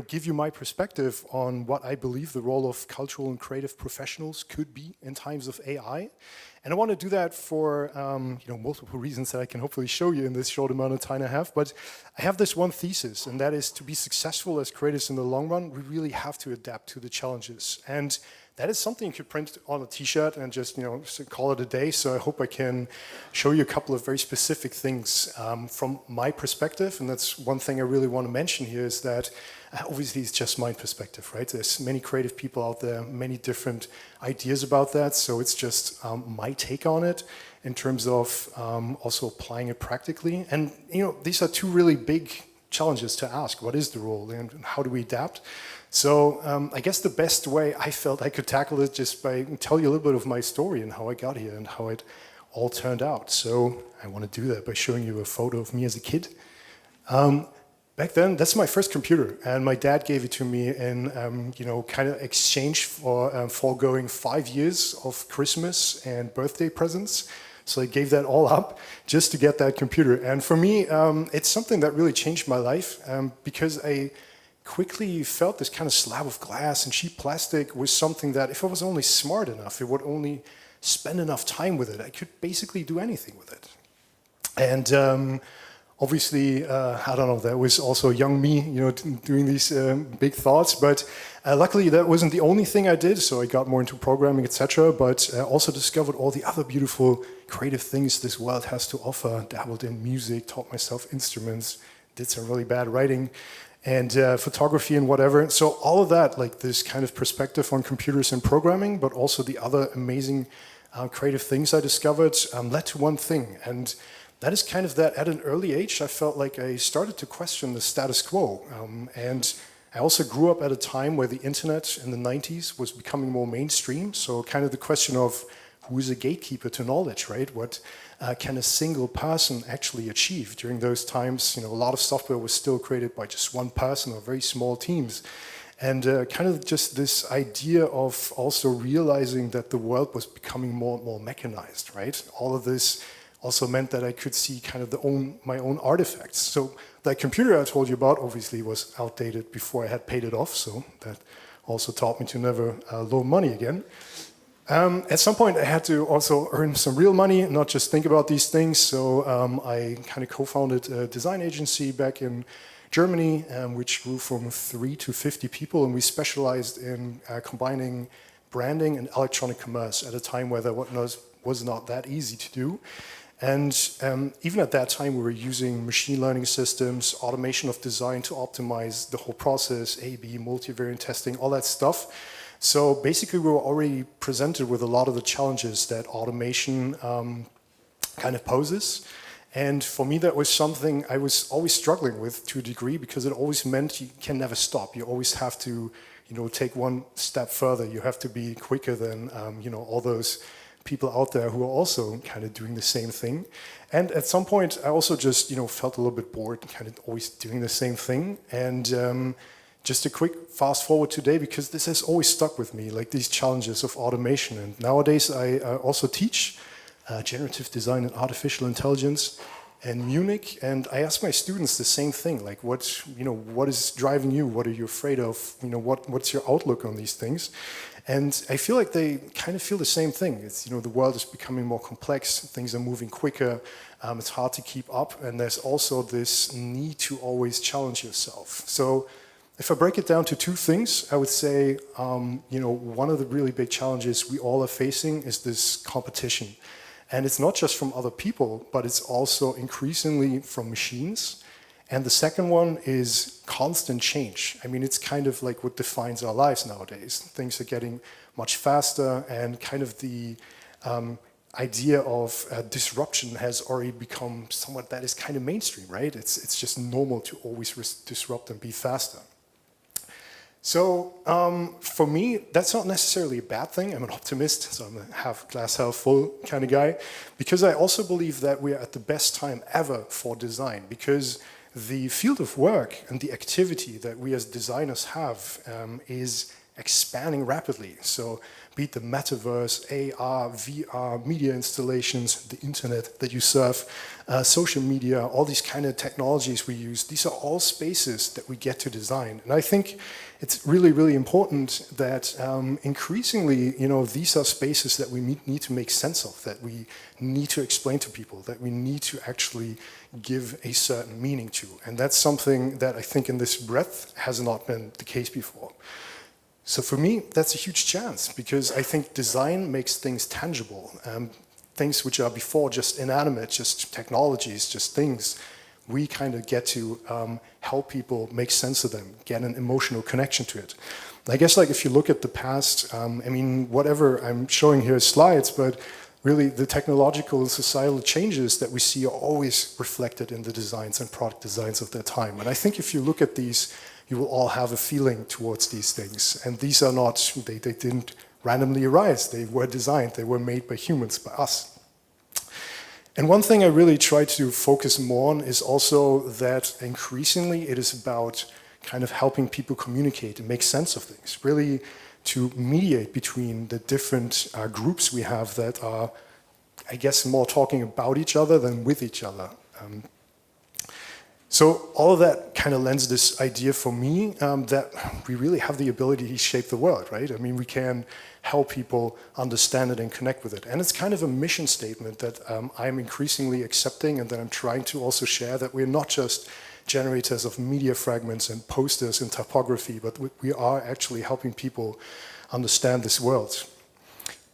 give you my perspective on what I believe the role of cultural and creative professionals could be in times of AI. And I want to do that for multiple reasons that I can hopefully show you in this short amount of time I have. But I have this one thesis, and that is to be successful as creatives in the long run, we really have to adapt to the challenges. And that is something you could print on a t-shirt and just call it a day. So I hope I can show you a couple of very specific things from my perspective. And that's one thing I really want to mention here is that obviously it's just my perspective, right? There's many creative people out there, many different ideas about that. So it's just my take on it in terms of also applying it practically. And these are two really big challenges to ask. What is the role and how do we adapt? So I guess the best way I felt I could tackle it just by tell you a little bit of my story and how I got here and how it all turned out. So I want to do that by showing you a photo of me as a kid. Back then, that's my first computer, and my dad gave it to me in, kind of exchange for foregoing 5 years of Christmas and birthday presents. So I gave that all up just to get that computer. And for me, it's something that really changed my life because I quickly felt this kind of slab of glass and cheap plastic was something that if I was only smart enough, if I would only spend enough time with it, I could basically do anything with it. And obviously, I don't know, that was also young me, doing these big thoughts, but luckily that wasn't the only thing I did, so I got more into programming, etc., but also discovered all the other beautiful creative things this world has to offer, dabbled in music, taught myself instruments, did some really bad writing, and photography and whatever. So all of that, like this kind of perspective on computers and programming, but also the other amazing creative things I discovered led to one thing. And that is kind of that at an early age, I felt like I started to question the status quo. And I also grew up at a time where the internet in the 90s was becoming more mainstream. So kind of the question of who is a gatekeeper to knowledge, right? What can a single person actually achieve? During those times, a lot of software was still created by just one person or very small teams. And kind of just this idea of also realizing that the world was becoming more and more mechanized, right? All of this also meant that I could see kind of my own artifacts. So that computer I told you about obviously was outdated before I had paid it off, so that also taught me to never loan money again. At some point I had to also earn some real money, not just think about these things, so I kind of co-founded a design agency back in Germany, which grew from 3 to 50 people, and we specialized in combining branding and electronic commerce at a time where that was not that easy to do. And even at that time, we were using machine learning systems, automation of design to optimize the whole process, A/B, multivariate testing, all that stuff. So basically, we were already presented with a lot of the challenges that automation kind of poses. And for me, that was something I was always struggling with to a degree, because it always meant you can never stop. You always have to, take one step further. You have to be quicker than, all those people out there who are also kind of doing the same thing. And at some point, I also just, felt a little bit bored, kind of always doing the same thing. And just a quick fast forward today, because this has always stuck with me, like these challenges of automation. And nowadays, I also teach generative design and artificial intelligence in Munich, and I ask my students the same thing, like what is driving you? What are you afraid of? What's your outlook on these things? And I feel like they kind of feel the same thing. It's, the world is becoming more complex, things are moving quicker, it's hard to keep up, and there's also this need to always challenge yourself. So if I break it down to two things, I would say, one of the really big challenges we all are facing is this competition. And it's not just from other people, but it's also increasingly from machines. And the second one is constant change. I mean, it's kind of like what defines our lives nowadays. Things are getting much faster, and kind of the idea of disruption has already become somewhat that is kind of mainstream, right? It's just normal to always disrupt and be faster. So for me, that's not necessarily a bad thing. I'm an optimist, so I'm a glass half full kind of guy, because I also believe that we are at the best time ever for design, because the field of work and the activity that we as designers have is expanding rapidly. So be it the metaverse, AR, VR, media installations, the internet that you surf, social media, all these kind of technologies we use, these are all spaces that we get to design. And I think it's really, really important that increasingly, these are spaces that we need to make sense of, that we need to explain to people, that we need to actually give a certain meaning to. And that's something that I think in this breadth has not been the case before. So for me, that's a huge chance, because I think design makes things tangible. Things which are before just inanimate, just technologies, just things, we kind of get to help people make sense of them, get an emotional connection to it. I guess like if you look at the past, whatever I'm showing here is slides, but really the technological and societal changes that we see are always reflected in the designs and product designs of their time. And I think if you look at these, you will all have a feeling towards these things. And these are not, they didn't randomly arise. They were designed, they were made by humans, by us. And one thing I really try to focus more on is also that increasingly it is about kind of helping people communicate and make sense of things, really to mediate between the different groups we have that are, I guess, more talking about each other than with each other. So all of that kind of lends this idea for me that we really have the ability to shape the world, right? I mean, we can help people understand it and connect with it. And it's kind of a mission statement that I'm increasingly accepting and that I'm trying to also share, that we're not just generators of media fragments and posters and typography, but we are actually helping people understand this world.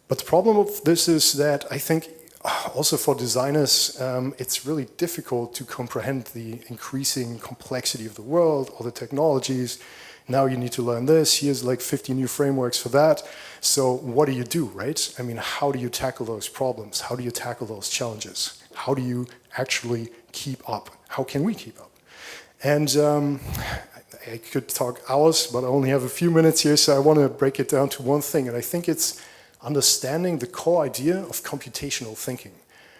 But the problem of this is that I think also for designers, it's really difficult to comprehend the increasing complexity of the world, all the technologies. Now you need to learn this, here's like 50 new frameworks for that. So what do, right? I mean, how do you tackle those problems? How do you tackle those challenges? How do you actually keep up? How can we keep up? And I could talk hours, but I only have a few minutes here, so I want to break it down to one thing, and I think it's understanding the core idea of computational thinking.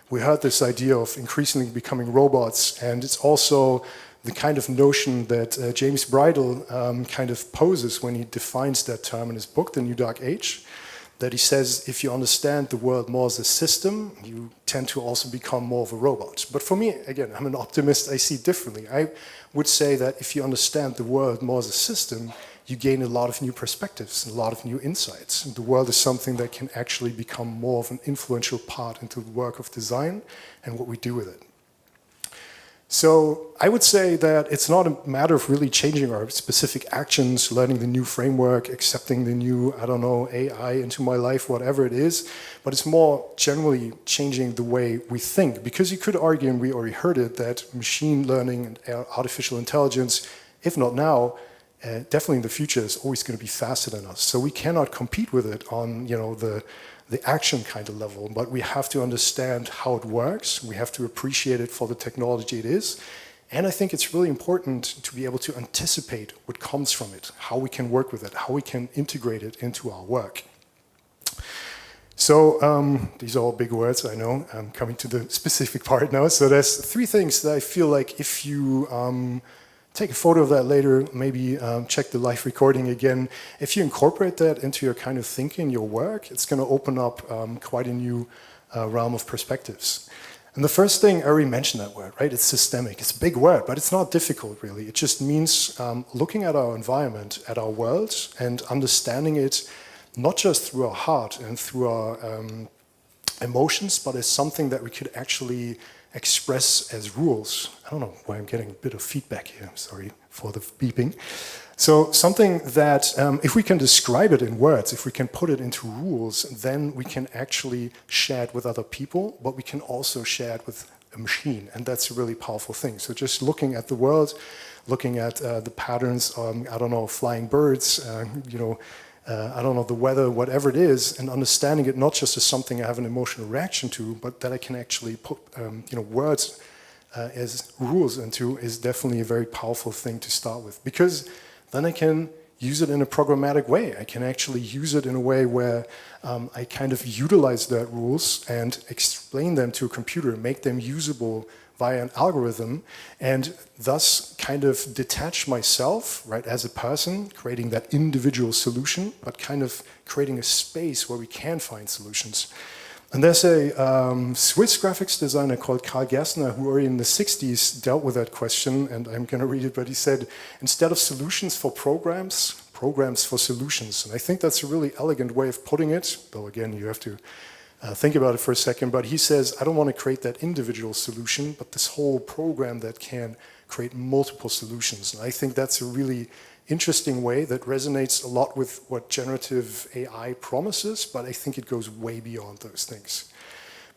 We heard this idea of increasingly becoming robots, and it's also the kind of notion that James Bridle kind of poses when he defines that term in his book, The New Dark Age, that he says if you understand the world more as a system, you tend to also become more of a robot. But for me, again, I'm an optimist, I see it differently. I would say that if you understand the world more as a system, you gain a lot of new perspectives, a lot of new insights. And the world is something that can actually become more of an influential part into the work of design and what we do with it. So I would say that it's not a matter of really changing our specific actions, learning the new framework, accepting the new, I don't know, AI into my life, whatever it is, but it's more generally changing the way we think. Because you could argue, and we already heard it, that machine learning and artificial intelligence, if not now, definitely in the future, is always going to be faster than us. So we cannot compete with it on, you know, the action kind of level, but we have to understand how it works. We have to appreciate it for the technology it is. And I think it's really important to be able to anticipate what comes from it, how we can work with it, how we can integrate it into our work. So these are all big words, I know. I'm coming to the specific part now. So there's three things that I feel like if you take a photo of that later, maybe check the live recording again. If you incorporate that into your kind of thinking, your work, it's going to open up quite a new realm of perspectives. And the first thing, I already mentioned that word, right? It's systemic. It's a big word, but it's not difficult, really. It just means looking at our environment, at our world, and understanding it not just through our heart and through our emotions, but as something that we could actually express as rules. I don't know why I'm getting a bit of feedback here. Sorry for the beeping. So something that, if we can describe it in words, if we can put it into rules, then we can actually share it with other people, but we can also share it with a machine, and that's a really powerful thing. So just looking at the world, looking at the patterns, I don't know, flying birds, you know, I don't know, the weather, whatever it is, and understanding it not just as something I have an emotional reaction to, but that I can actually put you know, words as rules into is definitely a very powerful thing to start with. Because then I can use it in a programmatic way. I can actually use it in a way where I kind of utilize that rules and explain them to a computer, make them usable via an algorithm, and thus kind of detach myself, right, as a person, creating that individual solution, but kind of creating a space where we can find solutions. And there's a Swiss graphics designer called Karl Gerstner who already in the 60s dealt with that question, and I'm going to read it, but he said, instead of solutions for programs, programs for solutions. And I think that's a really elegant way of putting it, though again, you have to think about it for a second, but he says, I don't want to create that individual solution, but this whole program that can create multiple solutions. And I think that's a really interesting way that resonates a lot with what generative AI promises, but I think it goes way beyond those things.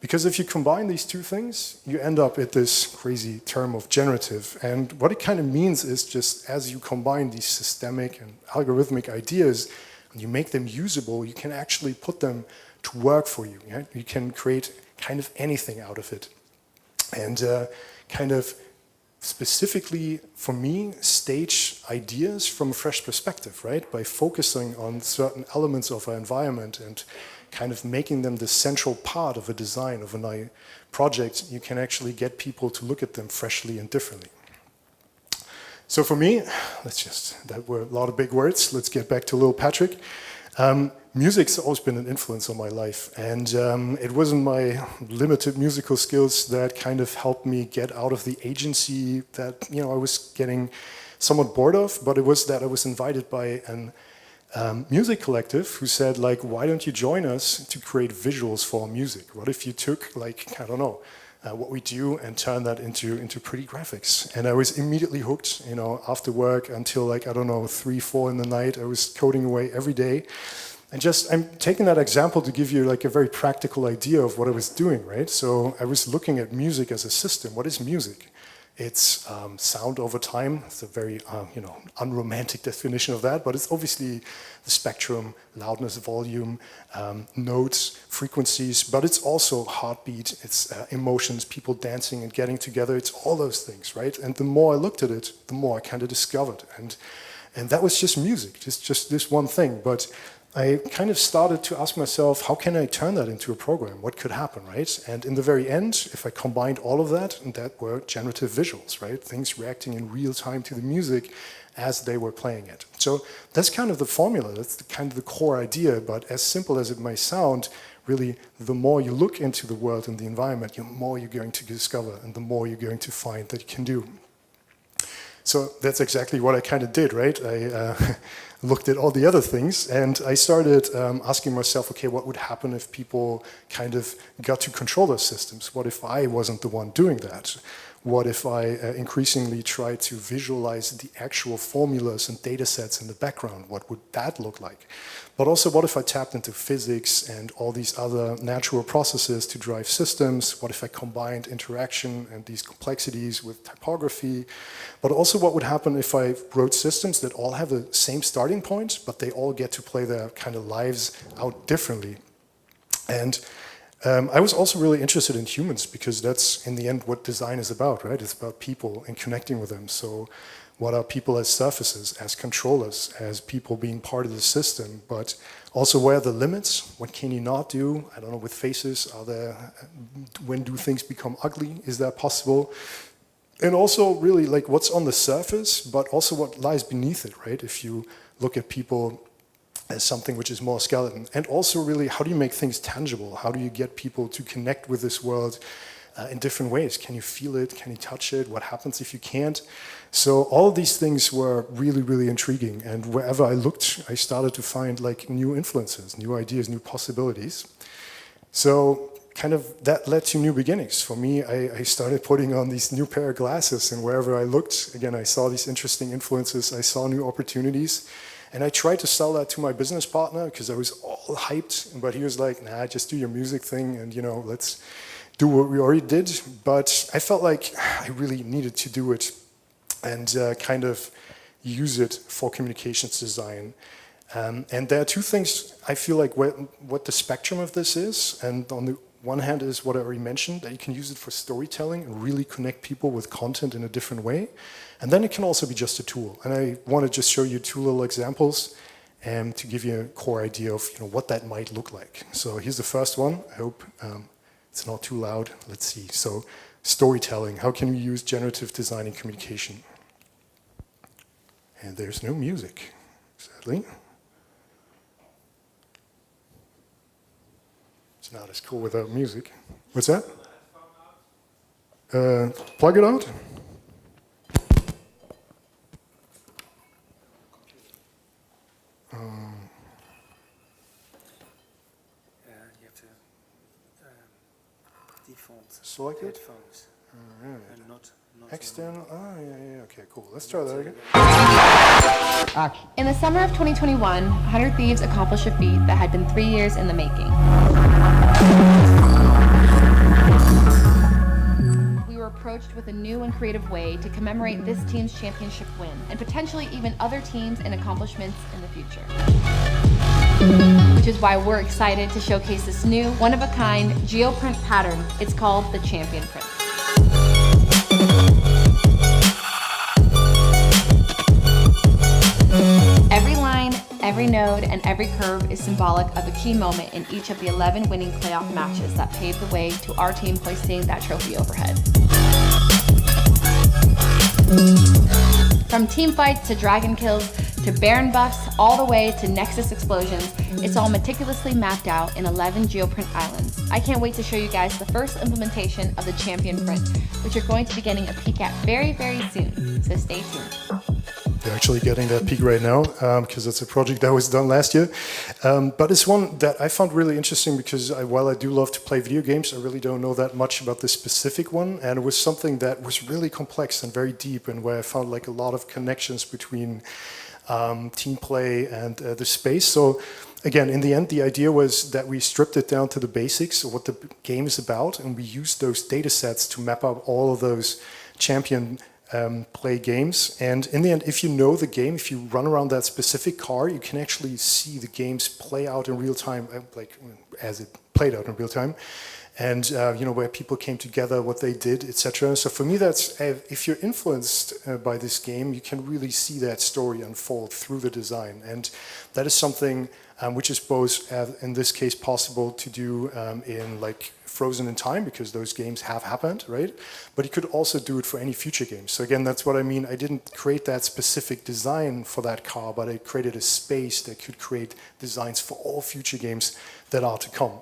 Because if you combine these two things, you end up at this crazy term of generative. And what it kind of means is just as you combine these systemic and algorithmic ideas, and you make them usable, you can actually put them to work for you. Yeah? You can create kind of anything out of it. And kind of specifically, for me, stage ideas from a fresh perspective, right? By focusing on certain elements of our environment and kind of making them the central part of a design of a project, you can actually get people to look at them freshly and differently. So for me, that were a lot of big words. Let's get back to little Patrick. music's always been an influence on my life, and it wasn't my limited musical skills that kind of helped me get out of the agency that I was getting somewhat bored of, but it was that I was invited by an music collective who said, like, why don't you join us to create visuals for our music? What if you took, like, I don't know, what we do and turn that into pretty graphics? And I was immediately hooked, after work until, like, I don't know, 3, 4 in the night. I was coding away every day. And I'm taking that example to give you like a very practical idea of what I was doing, right? So I was looking at music as a system. What is music? It's sound over time. It's a very, unromantic definition of that, but it's obviously the spectrum, loudness, volume, notes, frequencies, but it's also heartbeat, it's emotions, people dancing and getting together. It's all those things, right? And the more I looked at it, the more I kind of discovered. And that was just music, just this one thing. But I kind of started to ask myself, how can I turn that into a program? What could happen, right? And in the very end, if I combined all of that, and that were generative visuals, right? Things reacting in real time to the music as they were playing it. So that's kind of the formula, that's kind of the core idea, but as simple as it may sound, really, the more you look into the world and the environment, the more you're going to discover, and the more you're going to find that you can do. So that's exactly what I kind of did, right? I looked at all the other things, and I started asking myself, okay, what would happen if people kind of got to control those systems? What if I wasn't the one doing that? What if I increasingly tried to visualize the actual formulas and data sets in the background? What would that look like? But also, what if I tapped into physics and all these other natural processes to drive systems? What if I combined interaction and these complexities with typography? But also, what would happen if I wrote systems that all have the same starting point, but they all get to play their kind of lives out differently? And I was also really interested in humans, because that's, in the end, what design is about, right? It's about people and connecting with them. So what are people as surfaces, as controllers, as people being part of the system? But also, where are the limits? What can you not do? I don't know, with faces, when do things become ugly? Is that possible? And also, really, like, what's on the surface, but also what lies beneath it, right? If you look at people as something which is more skeleton. And also, really, how do you make things tangible? How do you get people to connect with this world in different ways? Can you feel it? Can you touch it? What happens if you can't? So all of these things were really, really intriguing. And wherever I looked, I started to find like new influences, new ideas, new possibilities. So kind of that led to new beginnings. For me, I started putting on these new pair of glasses, and wherever I looked, again, I saw these interesting influences, I saw new opportunities. And I tried to sell that to my business partner, because I was all hyped, but he was like, nah, just do your music thing, and let's do what we already did. But I felt like I really needed to do it and kind of use it for communications design. And there are two things I feel like what the spectrum of this is. And on the one hand is what I already mentioned, that you can use it for storytelling and really connect people with content in a different way. And then it can also be just a tool. And I want to just show you two little examples to give you a core idea of what that might look like. So here's the first one. I hope it's not too loud. Let's see. So storytelling. How can we use generative design in communication? And there's no music, sadly. It's not as cool without music. What's that? Plug it out. You have to default select it. Headphones. Right. And not external. Yeah. Okay, cool. Let's try that again. In the summer of 2021, 100 Thieves accomplished a feat that had been 3 years in the making. We were approached with a new and creative way to commemorate this team's championship win, and potentially even other teams and accomplishments in the future. Which is why we're excited to showcase this new, one-of-a-kind geoprint pattern. It's called the Champion Print. Every line, every node, and every curve is symbolic of a key moment in each of the 11 winning playoff matches that paved the way to our team hoisting that trophy overhead. From team fights to dragon kills to to Baron buffs, all the way to Nexus explosions, it's all meticulously mapped out in 11 geoprint islands. I can't wait to show you guys the first implementation of the champion print, which you're going to be getting a peek at very, very soon, so stay tuned. You're actually getting that peak right now because it's a project that was done last year. But it's one that I found really interesting because while I do love to play video games, I really don't know that much about this specific one. And it was something that was really complex and very deep, and where I found like a lot of connections between team play and the space. So again, in the end, the idea was that we stripped it down to the basics of what the game is about, and we used those data sets to map out all of those champion play games. And in the end, if you know the game, if you run around that specific car, you can actually see the games play out in real time, like as it played out in real time. And you know, where people came together, what they did, etc. So for me, that's if you're influenced by this game, you can really see that story unfold through the design. And that is something which is both, in this case, possible to do in like frozen in time, because those games have happened, right? But you could also do it for any future games. So again, that's what I mean. I didn't create that specific design for that car, but I created a space that could create designs for all future games that are to come.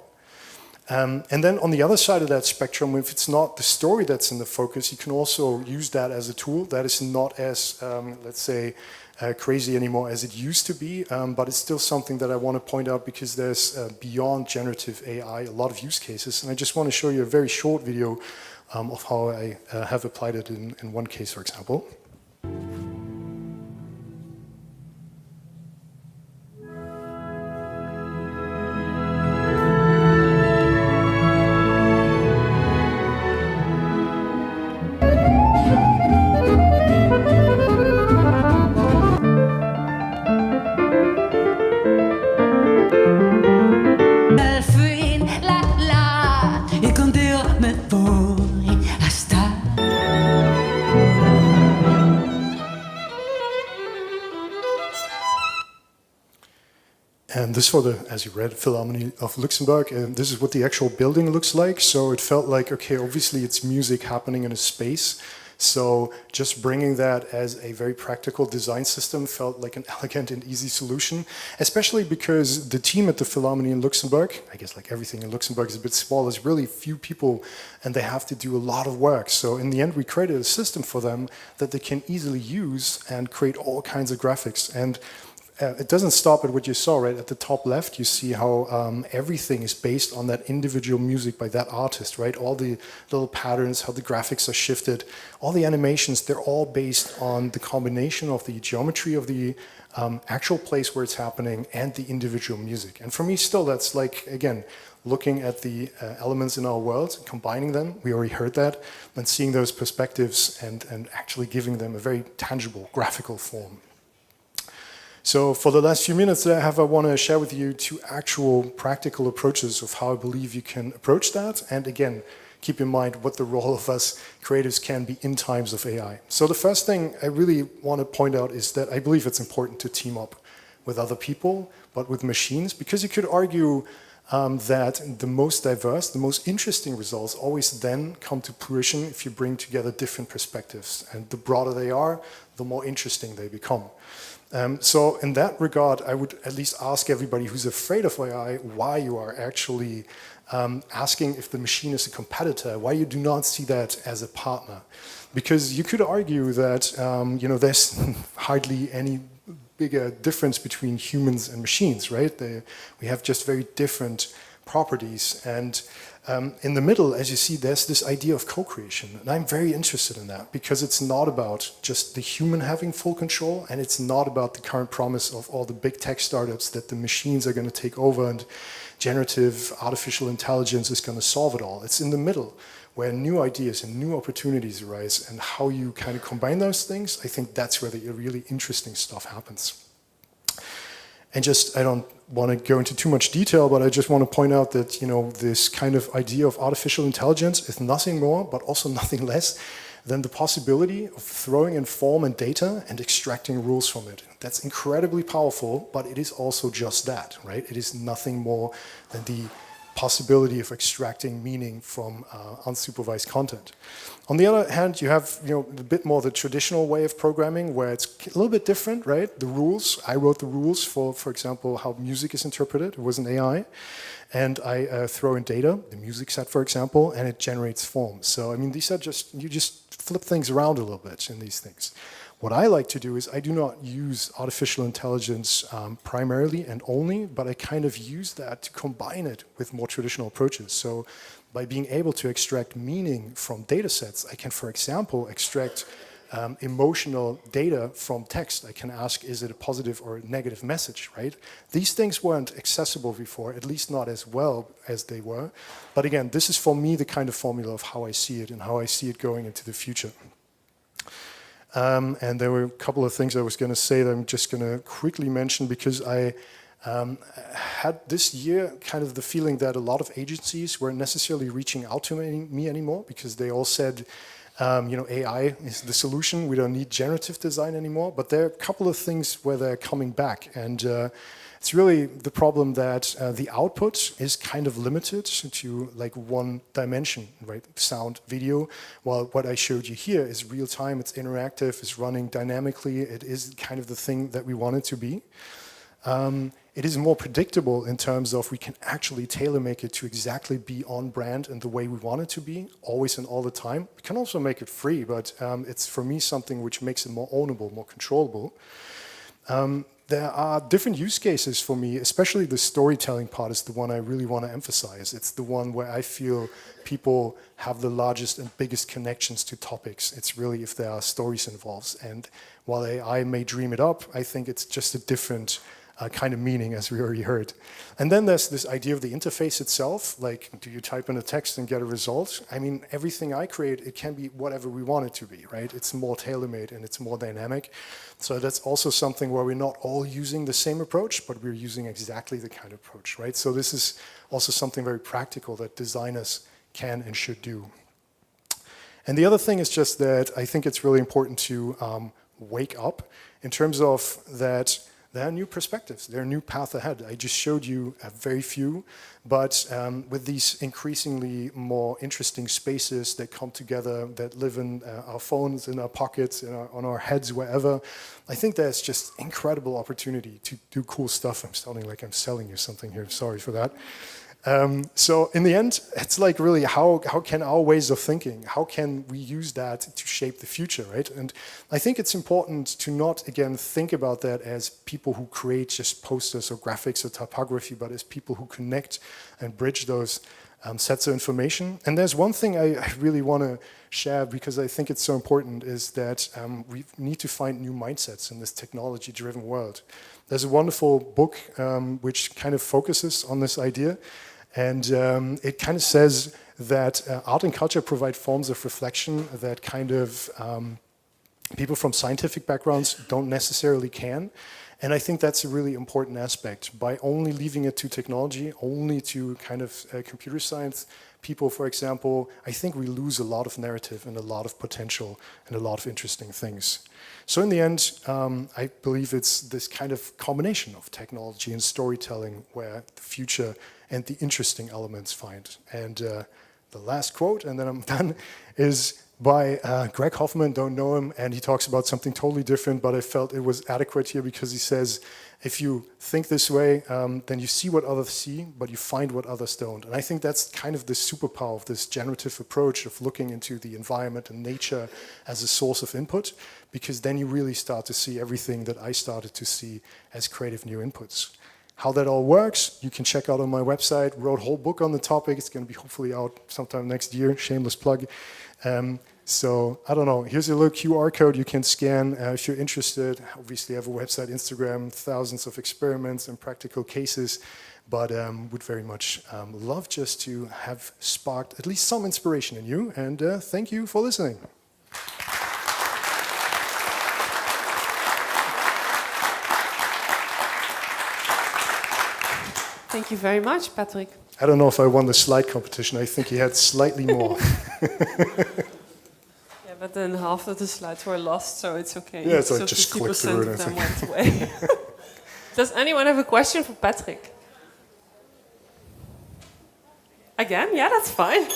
And then on the other side of that spectrum, if it's not the story that's in the focus, you can also use that as a tool that is not as, let's say, crazy anymore as it used to be, but it's still something that I want to point out because there's beyond generative AI a lot of use cases, and I just want to show you a very short video of how I have applied it in one case, for example. And this for the, as you read, Philharmonie of Luxembourg, and this is what the actual building looks like. So it felt like, okay, obviously it's music happening in a space. So just bringing that as a very practical design system felt like an elegant and easy solution, especially because the team at the Philharmonie in Luxembourg, I guess like everything in Luxembourg is a bit small, there's really few people and they have to do a lot of work. So in the end, we created a system for them that they can easily use and create all kinds of graphics. And it doesn't stop at what you saw, right? At the top left, you see how everything is based on that individual music by that artist, right? All the little patterns, how the graphics are shifted, all the animations, they're all based on the combination of the geometry of the actual place where it's happening and the individual music. And for me, still, that's like, again, looking at the elements in our world, combining them, we already heard that, and seeing those perspectives and actually giving them a very tangible graphical form. So for the last few minutes that I have, I want to share with you two actual practical approaches of how I believe you can approach that. And again, keep in mind what the role of us creatives can be in times of AI. So the first thing I really want to point out is that I believe it's important to team up with other people, but with machines, because you could argue that the most diverse, the most interesting results always then come to fruition if you bring together different perspectives. And the broader they are, the more interesting they become. So in that regard, I would at least ask everybody who's afraid of AI why you are actually asking if the machine is a competitor, why you do not see that as a partner. Because you could argue that you know, there's hardly any bigger difference between humans and machines, right? We have just very different properties. And in the middle, as you see, there's this idea of co-creation. And I'm very interested in that because it's not about just the human having full control, and it's not about the current promise of all the big tech startups that the machines are going to take over and generative artificial intelligence is going to solve it all. It's in the middle where new ideas and new opportunities arise, and how you kind of combine those things. I think that's where the really interesting stuff happens. And just, I don't want to go into too much detail, but I just want to point out that, you know, this kind of idea of artificial intelligence is nothing more, but also nothing less than the possibility of throwing in form and data and extracting rules from it. That's incredibly powerful, but it is also just that, right? It is nothing more than the possibility of extracting meaning from unsupervised content. On the other hand, you have a bit more the traditional way of programming where it's a little bit different, right? The rules, I wrote the rules for example, how music is interpreted. It was an AI. And I throw in data, the music set, for example, and it generates forms. So, I mean, these are you just flip things around a little bit in these things. What I like to do is I do not use artificial intelligence primarily and only, but I kind of use that to combine it with more traditional approaches. So by being able to extract meaning from data sets, I can, for example, extract emotional data from text. I can ask, is it a positive or a negative message, right? These things weren't accessible before, at least not as well as they were. But again, this is for me the kind of formula of how I see it and how I see it going into the future. And there were a couple of things I was going to say that I'm just going to quickly mention because I had this year kind of the feeling that a lot of agencies weren't necessarily reaching out to me anymore because they all said, AI is the solution. We don't need generative design anymore. But there are a couple of things where they're coming back. And it's really the problem that the output is kind of limited to like one dimension, right? Sound, video. While what I showed you here is real time, it's interactive, it's running dynamically. It is kind of the thing that we want it to be. It is more predictable in terms of we can actually tailor make it to exactly be on brand and the way we want it to be, always and all the time. We can also make it free, but it's for me something which makes it more ownable, more controllable. There are different use cases for me, especially the storytelling part is the one I really want to emphasize. It's the one where I feel people have the largest and biggest connections to topics. It's really if there are stories involved. And while AI may dream it up, I think it's just a different kind of meaning, as we already heard. And then there's this idea of the interface itself, like do you type in a text and get a result? I mean, everything I create, it can be whatever we want it to be, right? It's more tailor-made and it's more dynamic. So that's also something where we're not all using the same approach, but we're using exactly the kind of approach, right? So this is also something very practical that designers can and should do. And the other thing is just that I think it's really important to wake up in terms of that there are new perspectives, there are new paths ahead. I just showed you a very few, but with these increasingly more interesting spaces that come together, that live in our phones, in our pockets, on our heads, wherever, I think there's just incredible opportunity to do cool stuff. I'm sounding like I'm selling you something here, sorry for that. So in the end, it's like really how can our ways of thinking, how can we use that to shape the future, right? And I think it's important to not, again, think about that as people who create just posters or graphics or typography, but as people who connect and bridge those sets of information. And there's one thing I really want to share because I think it's so important is that we need to find new mindsets in this technology-driven world. There's a wonderful book which kind of focuses on this idea. And it kind of says that art and culture provide forms of reflection that kind of people from scientific backgrounds don't necessarily can. And I think that's a really important aspect. By only leaving it to technology, only to kind of computer science people, for example, I think we lose a lot of narrative and a lot of potential and a lot of interesting things. So in the end, I believe it's this kind of combination of technology and storytelling where the future and the interesting elements find. And the last quote, and then I'm done, is by Greg Hoffman, don't know him, and he talks about something totally different, but I felt it was adequate here because he says, if you think this way, then you see what others see, but you find what others don't. And I think that's kind of the superpower of this generative approach of looking into the environment and nature as a source of input, because then you really start to see everything that I started to see as creative new inputs. How that all works, you can check out on my website. Wrote a whole book on the topic. It's going to be hopefully out sometime next year. Shameless plug. So I don't know. Here's a little QR code you can scan if you're interested. Obviously, I have a website, Instagram, thousands of experiments and practical cases. But would very much love just to have sparked at least some inspiration in you. And thank you for listening. Thank you very much, Patrik. I don't know if I won the slide competition. I think he had slightly more. Yeah, but then half of the slides were lost, so it's okay. Yeah, so just click through it. 50% of them went away. Does anyone have a question for Patrik? Again, yeah, that's fine.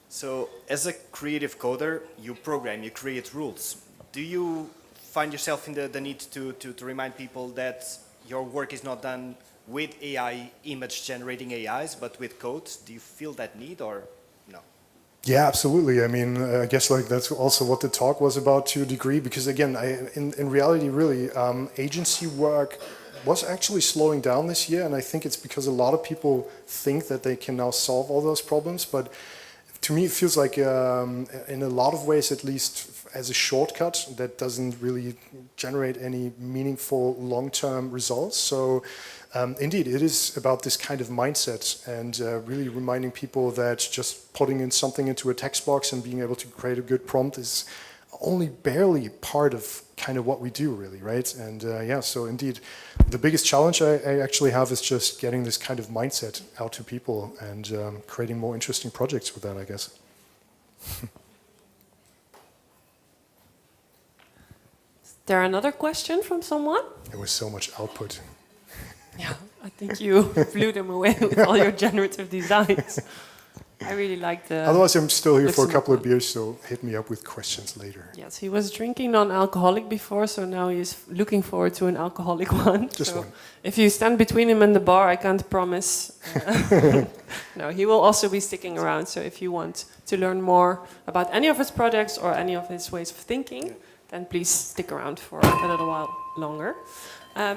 So, as a creative coder, you program, you create rules. Do you find yourself in the need to remind people that your work is not done with AI, image generating AIs, but with code? Do you feel that need or no? Yeah, absolutely. I mean, I guess like that's also what the talk was about to a degree, because again, in reality, really, agency work was actually slowing down this year, and I think it's because a lot of people think that they can now solve all those problems, but to me it feels like in a lot of ways, at least as a shortcut, that doesn't really generate any meaningful long-term results. So indeed, it is about this kind of mindset and really reminding people that just putting in something into a text box and being able to create a good prompt is only barely part of kind of what we do, really, right? And yeah, so indeed, the biggest challenge I actually have is just getting this kind of mindset out to people and creating more interesting projects with that, I guess. Is there another question from someone? There was so much output. Yeah, I think you blew them away with all your generative designs. I really like the... Otherwise, I'm still here for a couple of beers, so hit me up with questions later. Yes, he was drinking non-alcoholic before, so now he's looking forward to an alcoholic one. Just so one. If you stand between him and the bar, I can't promise. No, he will also be sticking around, so if you want to learn more about any of his projects or any of his ways of thinking, then please stick around for a little while longer.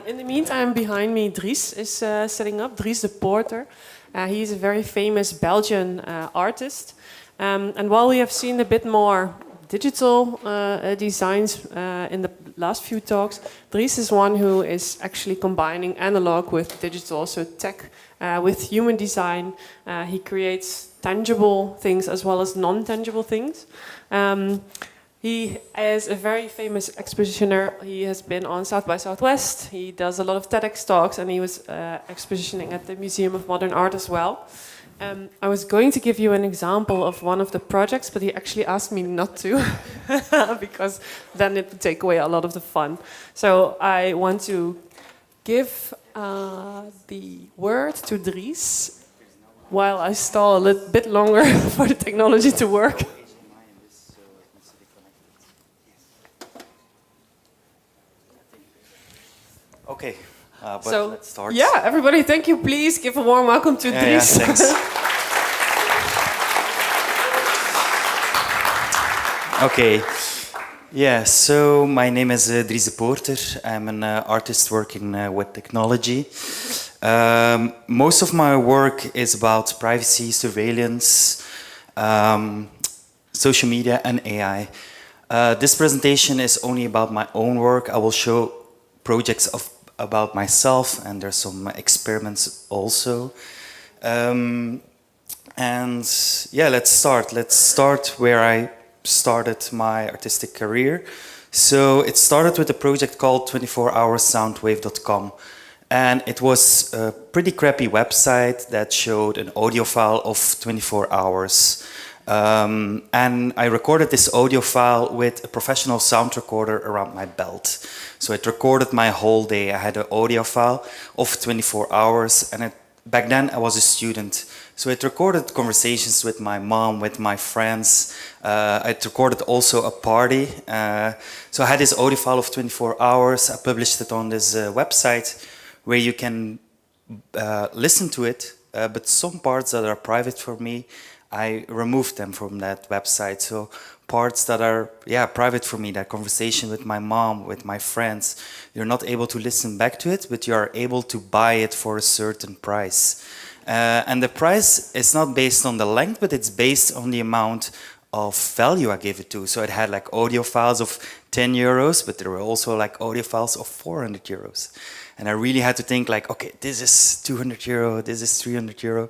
In the meantime, behind me, Dries is setting up, Dries Depoorter. He's a very famous Belgian artist. And while we have seen a bit more digital designs in the last few talks, Dries is one who is actually combining analog with digital, so tech with human design. He creates tangible things as well as non-tangible things. He is a very famous expositioner. He has been on South by Southwest. He does a lot of TEDx talks, and he was expositioning at the Museum of Modern Art as well. I was going to give you an example of one of the projects, but he actually asked me not to, because then it would take away a lot of the fun. So I want to give the word to Dries while I stall a little bit longer for the technology to work. Okay, but so, let's start. Yeah, everybody, thank you. Please give a warm welcome to Dries. Yeah, thanks. Okay, yeah, so my name is Dries Depoorter. I'm an artist working with technology. Most of my work is about privacy, surveillance, social media, and AI. This presentation is only about my own work. I will show projects about myself, and there's some experiments also. And yeah, let's start. Let's start where I started my artistic career. So it started with a project called 24hoursoundwave.com. And it was a pretty crappy website that showed an audio file of 24 hours. And I recorded this audio file with a professional sound recorder around my belt. So it recorded my whole day. I had an audio file of 24 hours, and back then I was a student. So it recorded conversations with my mom, with my friends. It recorded also a party. So I had this audio file of 24 hours. I published it on this website where you can listen to it, but some parts that are private for me, I removed them from that website. So parts that are private for me, that conversation with my mom, with my friends, you're not able to listen back to it, but you are able to buy it for a certain price. And the price is not based on the length, but it's based on the amount of value I gave it to. So it had like audio files of 10 euros, but there were also like audio files of 400 euros. And I really had to think like, okay, this is 200 euro, this is 300 euro.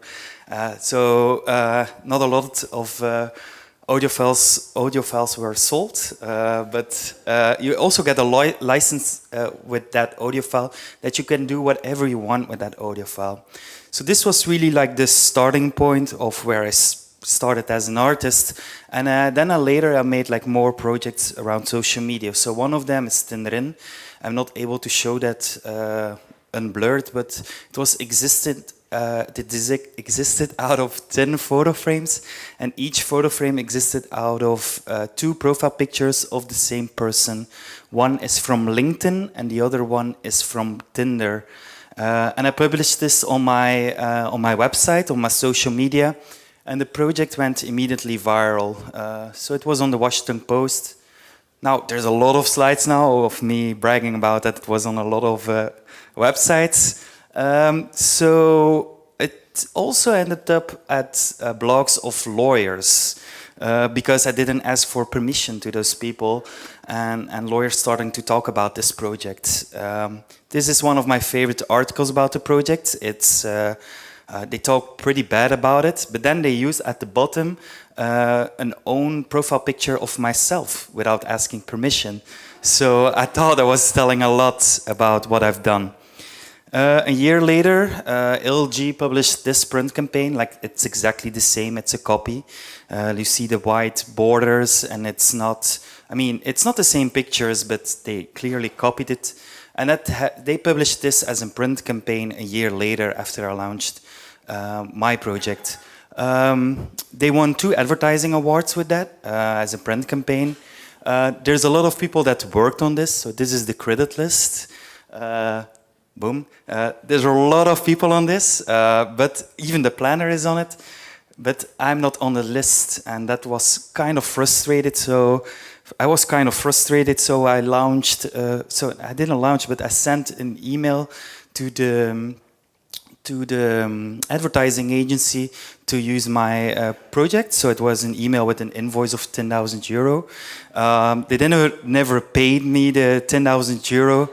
So not a lot of audio files were sold, but you also get a license with that audio file that you can do whatever you want with that audio file. So this was really like the starting point of where I started as an artist. And then later I made like more projects around social media. So one of them is Tinderin. I'm not able to show that unblurred, but it was existed existed out of 10 photo frames, and each photo frame existed out of 2 profile pictures of the same person. One is from LinkedIn, and the other one is from Tinder. And I published this on my website, on my social media, and the project went immediately viral. So it was on the Washington Post. Now, there's a lot of slides now of me bragging about that it was on a lot of websites. So it also ended up at blogs of lawyers because I didn't ask for permission to those people, and lawyers starting to talk about this project. This is one of my favorite articles about the project. It's they talk pretty bad about it, but then they use at the bottom an own profile picture of myself without asking permission. So I thought I was telling a lot about what I've done. A year later, LG published this print campaign. Like, it's exactly the same. It's a copy. You see the white borders, and it's not. I mean, it's not the same pictures, but they clearly copied it. And they published this as a print campaign a year later after I launched my project. They won 2 advertising awards with that as a print campaign. There's a lot of people that worked on this, so this is the credit list. Boom. There's a lot of people on this, but even the planner is on it. But I'm not on the list, and that was kind of frustrated. So I was kind of frustrated, so I launched. So I didn't launch, but I sent an email to the advertising agency to use my project. So it was an email with an invoice of €10,000. They never paid me the €10,000.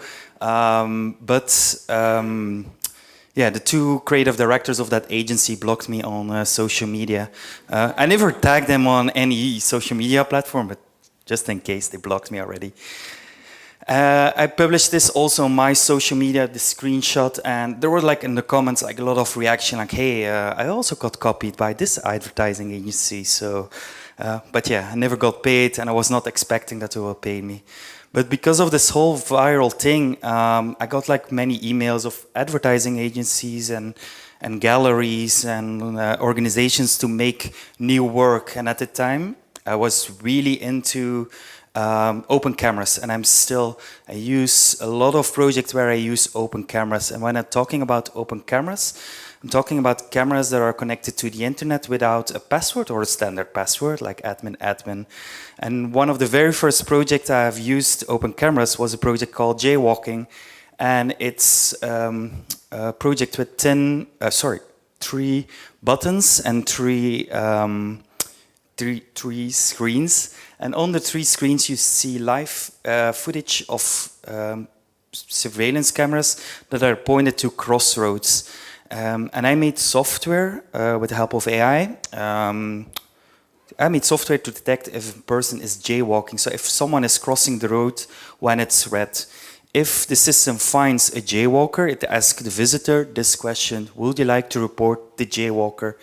Yeah, the 2 creative directors of that agency blocked me on social media. I never tagged them on any social media platform, but just in case, they blocked me already. I published this also on my social media, the screenshot, and there were like in the comments like a lot of reaction, like, hey, I also got copied by this advertising agency. So, but yeah, I never got paid, and I was not expecting that they will pay me. But because of this whole viral thing, I got like many emails of advertising agencies and galleries and organizations to make new work. And at the time, I was really into open cameras, and I use a lot of projects where I use open cameras. And when I'm talking about open cameras, I'm talking about cameras that are connected to the internet without a password or a standard password, like admin. And one of the very first projects I've used open cameras was a project called Jaywalking, and it's a project with 3 buttons and three screens. And on the 3 screens, you see live footage of surveillance cameras that are pointed to crossroads. And I made software with the help of AI. I made software to detect if a person is jaywalking. So if someone is crossing the road when it's red. If the system finds a jaywalker, it asks the visitor this question: would you like to report the jaywalker?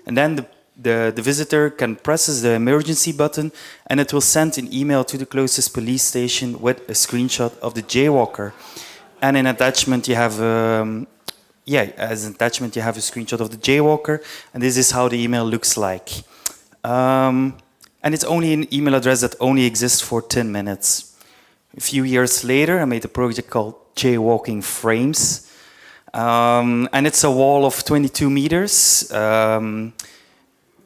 And then the visitor can press the emergency button, and it will send an email to the closest police station with a screenshot of the jaywalker. And in attachment, you have as an attachment, you have a screenshot of the jaywalker, and this is how the email looks like. And it's only an email address that only exists for 10 minutes. A few years later, I made a project called Jaywalking Frames. And it's a wall of 22 meters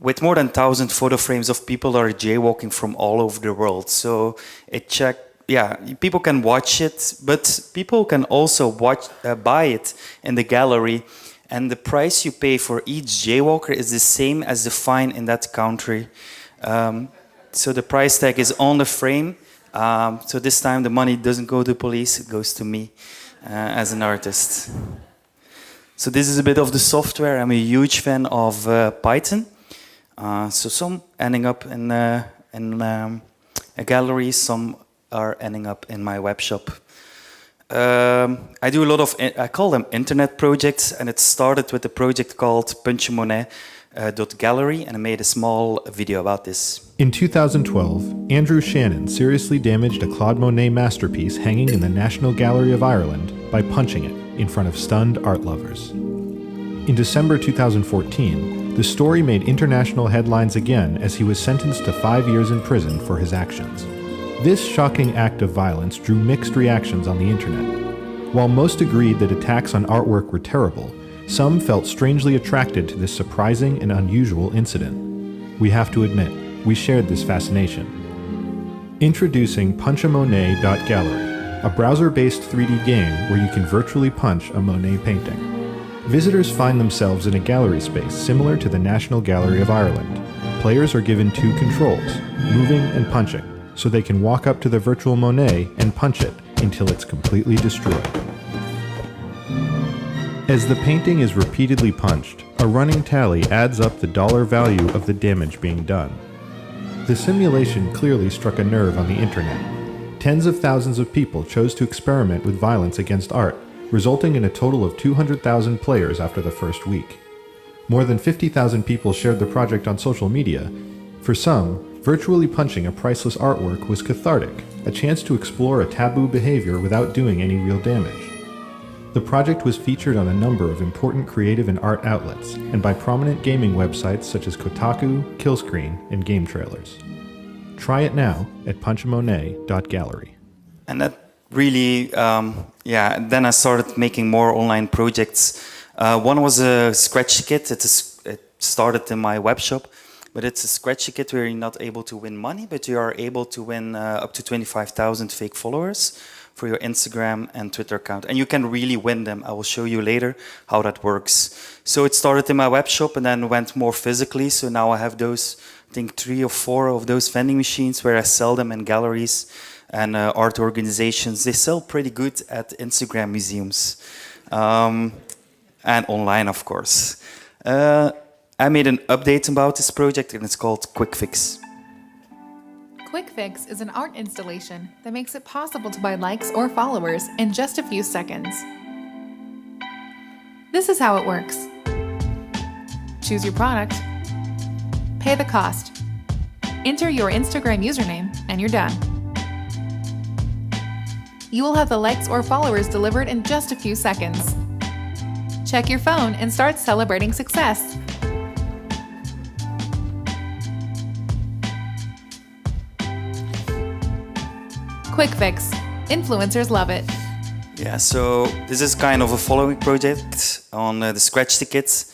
with more than 1,000 photo frames of people that are jaywalking from all over the world. So people can watch it, but people can also buy it in the gallery. And the price you pay for each jaywalker is the same as the fine in that country. So the price tag is on the frame. So this time the money doesn't go to the police, it goes to me as an artist. So this is a bit of the software. I'm a huge fan of Python. So some ending up in a gallery, some are ending up in my web shop. I do a lot of, I call them internet projects, and it started with a project called punchmoney.gallery, and I made a small video about this. In 2012, Andrew Shannon seriously damaged a Claude Monet masterpiece hanging in the National Gallery of Ireland by punching it in front of stunned art lovers. In December 2014, the story made international headlines again as he was sentenced to 5 years in prison for his actions. This shocking act of violence drew mixed reactions on the internet. While most agreed that attacks on artwork were terrible, some felt strangely attracted to this surprising and unusual incident. We have to admit, we shared this fascination. Introducing punchamonet.gallery, a browser-based 3D game where you can virtually punch a Monet painting. Visitors find themselves in a gallery space similar to the National Gallery of Ireland. Players are given 2 controls, moving and punching, so they can walk up to the virtual Monet and punch it until it's completely destroyed. As the painting is repeatedly punched, a running tally adds up the dollar value of the damage being done. The simulation clearly struck a nerve on the internet. Tens of thousands of people chose to experiment with violence against art, resulting in a total of 200,000 players after the first week. More than 50,000 people shared the project on social media. For some, virtually punching a priceless artwork was cathartic, a chance to explore a taboo behavior without doing any real damage. The project was featured on a number of important creative and art outlets, and by prominent gaming websites such as Kotaku, Killscreen, and Game Trailers. Try it now at punchamonet.gallery. And that really, then I started making more online projects. One was a scratch kit. It started in my web shop, but it's a scratch kit where you're not able to win money, but you are able to win up to 25,000 fake followers for your Instagram and Twitter account. And you can really win them. I will show you later how that works. So it started in my web shop and then went more physically. So now I have those, I think 3 or 4 of those vending machines where I sell them in galleries and art organizations. They sell pretty good at Instagram museums and online, of course. I made an update about this project and it's called Quick Fix. Quick Fix is an art installation that makes it possible to buy likes or followers in just a few seconds. This is how it works. Choose your product, pay the cost, enter your Instagram username, and you're done. You will have the likes or followers delivered in just a few seconds. Check your phone and start celebrating success. Quick Fix. Influencers love it. Yeah, so this is kind of a following project on the scratch tickets.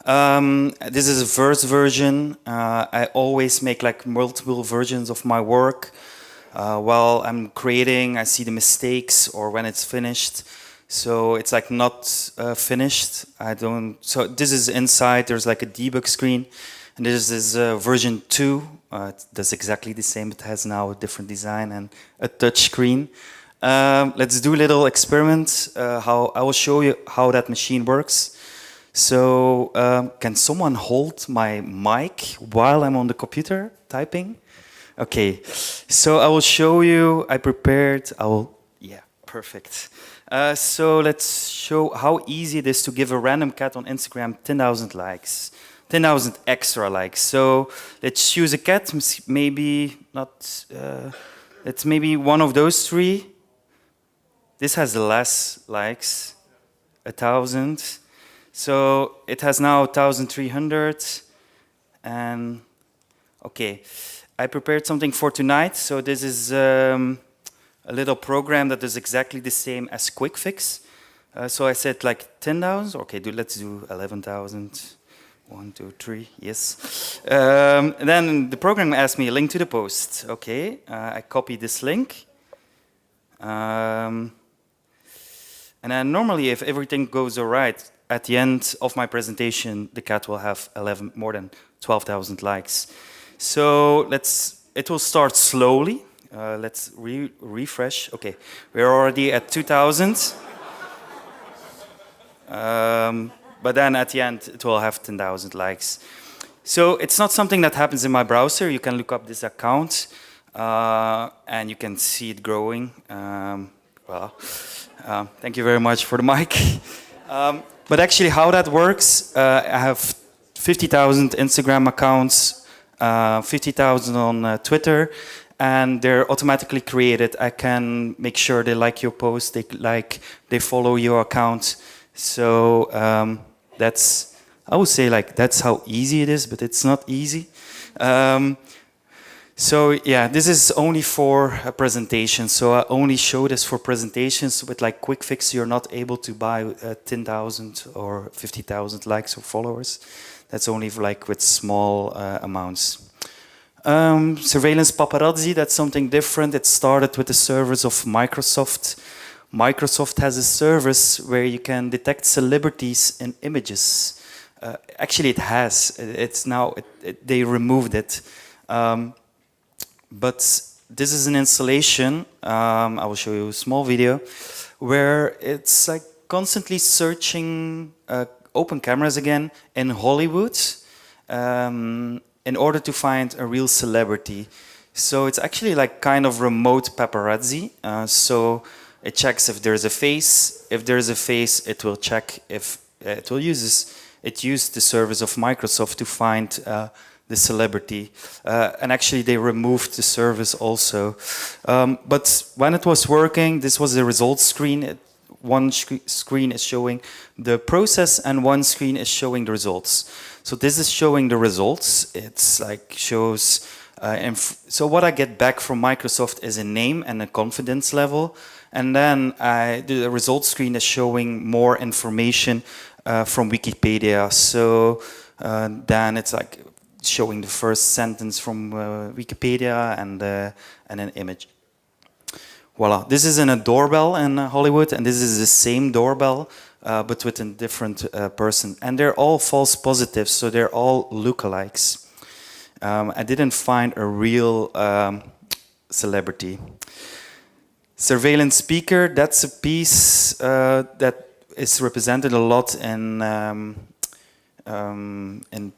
This is a first version. I always make like multiple versions of my work. While I'm creating, I see the mistakes or when it's finished. So it's like not finished. So this is inside, there's like a debug screen. And this is version 2. It does exactly the same. It has now a different design and a touch screen. Let's do a little experiment. I will show you how that machine works. So can someone hold my mic while I'm on the computer typing? Okay, so I will show you. Yeah, perfect. So let's show how easy it is to give a random cat on Instagram 10,000 likes. 10,000 extra likes. So let's choose a cat, maybe not, it's maybe one of those 3. This has less likes, 1,000. So it has now 1,300. And okay, I prepared something for tonight. So this is a little program that is exactly the same as Quick Fix. So I said like 10,000. Okay, let's do 11,000. 1, 2, 3, yes. Then the program asked me a link to the post. Okay, I copy this link. And then normally if everything goes all right, at the end of my presentation, the cat will have more than 12,000 likes. So it will start slowly. Let's refresh. Okay, we're already at 2,000. But then at the end, it will have 10,000 likes. So it's not something that happens in my browser. You can look up this account, and you can see it growing. Thank you very much for the mic. But actually, how that works, I have 50,000 Instagram accounts, 50,000 on Twitter, and they're automatically created. I can make sure they like your post, they follow your account. So I would say like that's how easy it is, but it's not easy. So yeah, this is only for a presentation. So I only show this for presentations with like quick fix. You're not able to buy 10,000 or 50,000 likes or followers. That's only for, like with small amounts. Surveillance paparazzi, that's something different. It started with the servers of Microsoft. Microsoft has a service where you can detect celebrities in images. Actually, it has. It's now, they removed it. But this is an installation, I will show you a small video, where it's like constantly searching open cameras again in Hollywood in order to find a real celebrity. So it's actually like kind of remote paparazzi. So it checks if there's a face. If there's a face, it will check if it used the service of Microsoft to find the celebrity. And actually they removed the service also. But when it was working, this was the results screen. One screen is showing the process and one screen is showing the results. So this is showing the results. It's like shows, so what I get back from Microsoft is a name and a confidence level. And then the results screen is showing more information from Wikipedia. So then it's like showing the first sentence from Wikipedia and an image. Voila, this is in a doorbell in Hollywood, and this is the same doorbell, but with a different person. And they're all false positives, so they're all lookalikes. I didn't find a real celebrity. Surveillance speaker, that's a piece that is represented a lot in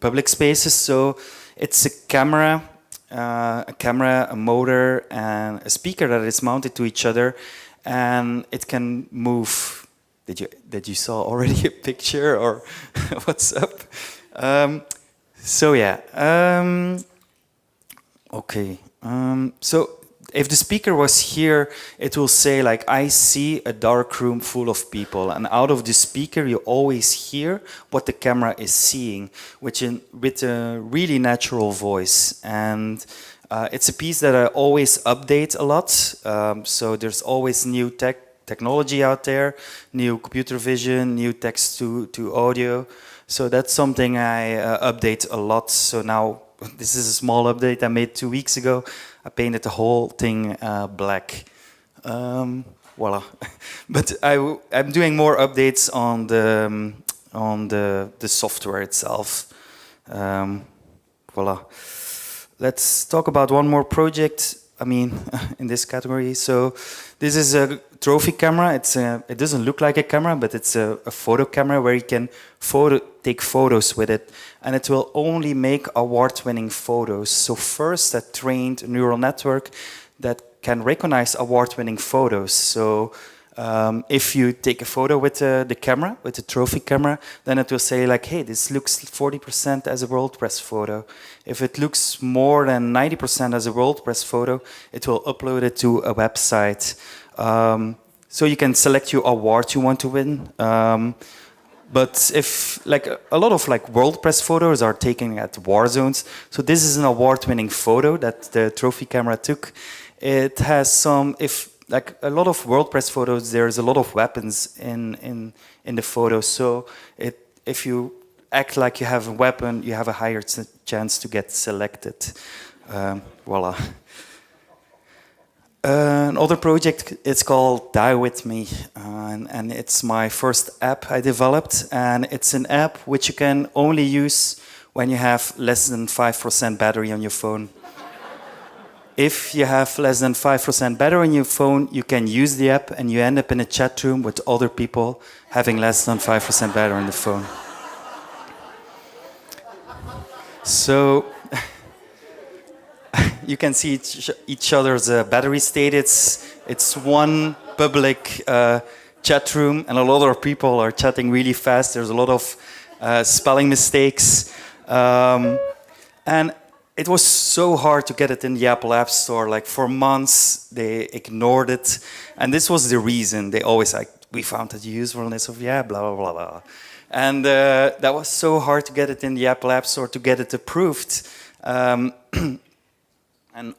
public spaces. So it's a camera, a motor, and a speaker that is mounted to each other, and it can move. Did you saw already a picture, or what's up? So yeah. Okay. So if the speaker was here, it will say like, I see a dark room full of people, and out of the speaker you always hear what the camera is seeing, with a really natural voice. And it's a piece that I always update a lot. So there's always new technology out there, new computer vision, new text to audio. So that's something I update a lot. So now this is a small update I made 2 weeks ago. I painted the whole thing black. Voila. But I'm doing more updates on the software itself. Voila. Let's talk about one more project. I mean, in this category. So this is a trophy camera. It doesn't look like a camera, but it's a photo camera where you can take photos with it. And it will only make award-winning photos. So first, I trained a neural network that can recognize award-winning photos. So if you take a photo with the camera, with the trophy camera, then it will say like, hey, this looks 40% as a World Press photo. If it looks more than 90% as a World Press photo, it will upload it to a website. So you can select your award you want to win. But if like a lot of like World Press photos are taken at war zones, so this is an award-winning photo that the trophy camera took. It has some, like a lot of World Press photos, there's a lot of weapons in the photo. So if you act like you have a weapon, you have a higher chance to get selected. Voila. Another project, it's called Die With Me, and it's my first app I developed, and it's an app which you can only use when you have less than 5% battery on your phone. If you have less than 5% battery on your phone, you can use the app and you end up in a chat room with other people having less than 5% battery on the phone. So you can see each other's battery state. It's one public chat room, and a lot of people are chatting really fast. There's a lot of spelling mistakes. And it was so hard to get it in the Apple App Store. Like for months, they ignored it. And this was the reason. They always like, we found the usefulness of the app, blah, blah, blah, blah. And that was so hard to get it in the Apple App Store, to get it approved. And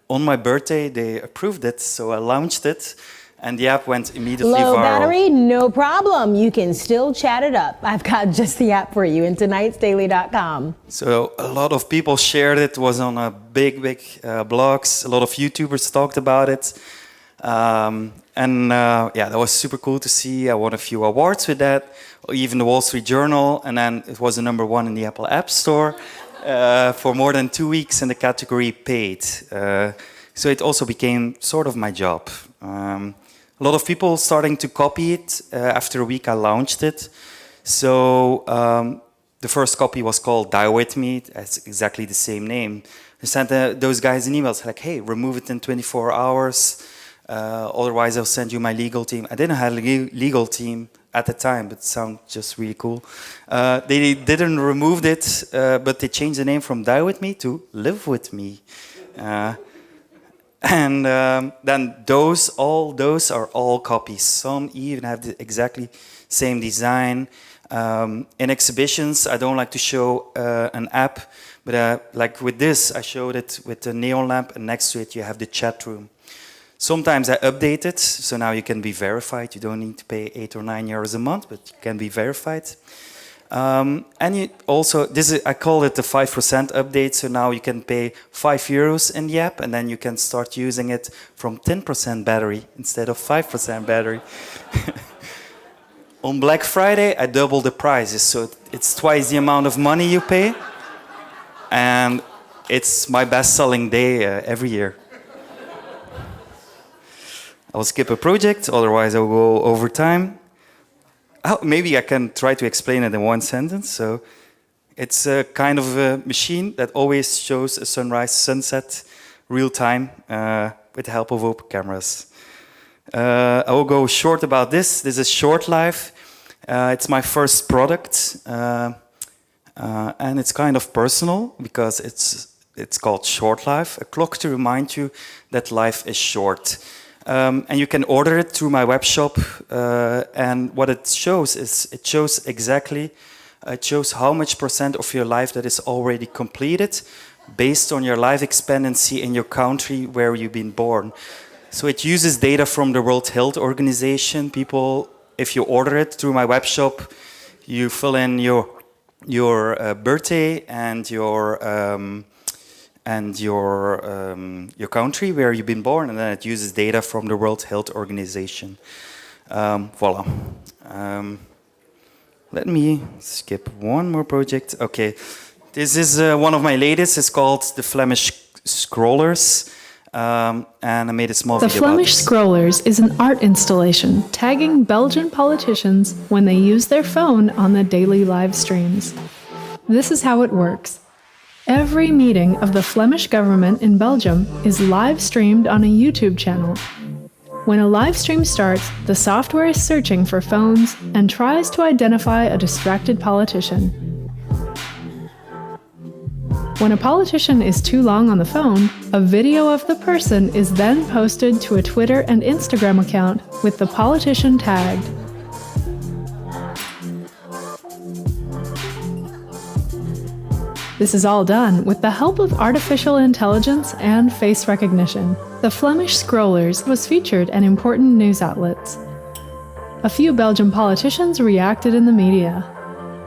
on my birthday, they approved it, so I launched it, and the app went immediately Low viral. battery, no problem. You can still chat it up. I've got just the app for you in tonightsdaily.com. So a lot of people shared it. It was on a big blogs. A lot of YouTubers talked about it. Yeah, that was super cool to see. I won a few awards with that, or even the Wall Street Journal, and then it was the #1 in the Apple App Store for more than 2 weeks in the category paid. So it also became sort of my job. A lot of people starting to copy it. After a week I launched it. So the first copy was called Die With Me. It's exactly the same name. I sent those guys an email like, hey, remove it in 24 hours. Otherwise I'll send you my legal team. I didn't have a legal team at the time, but it sounded just really cool. They didn't remove it, but they changed the name from Die With Me to Live With Me. And then all those are all copies. Some even have the exactly same design. In exhibitions, I don't like to show an app, but like with this, I showed it with the neon lamp, and next to it you have the chat room. Sometimes I update it, so now you can be verified. You don't need to pay €8 or €9 a month, but you can be verified. And you also, I call it the 5% update, so now you can pay €5 in the app, and then you can start using it from 10% battery instead of 5% battery. On Black Friday, I doubled the prices, so it's twice the amount of money you pay, and it's my best-selling day every year. I'll skip a project, otherwise I'll go over time. Maybe I can try to explain it in one sentence. So it's a kind of a machine that always shows a sunrise, sunset, real time, with the help of open cameras. I will go short about this. This is Short Life. It's my first product, and it's kind of personal because it's called Short Life, a clock to remind you that life is short. And you can order it through my web shop, and what it shows is it shows how much % of your life that is already completed based on your life expectancy in your country where you've been born. So it uses data from the World Health Organization. People, if you order it through my web shop, you fill in your birthday and your country where you've been born, and then it uses data from the World Health Organization. Voila. Let me skip one more project. Okay, this is one of my latest. It's called the Flemish Scrollers, and I made a small video about The Flemish this. Scrollers is an art installation tagging Belgian politicians when they use their phone on the daily live streams. This is how it works. Every meeting of the Flemish government in Belgium is live streamed on a YouTube channel. When a live stream starts, the software is searching for phones and tries to identify a distracted politician. When a politician is too long on the phone, a video of the person is then posted to a Twitter and Instagram account with the politician tagged. This is all done with the help of artificial intelligence and face recognition. The Flemish Scrollers was featured in important news outlets. A few Belgian politicians reacted in the media.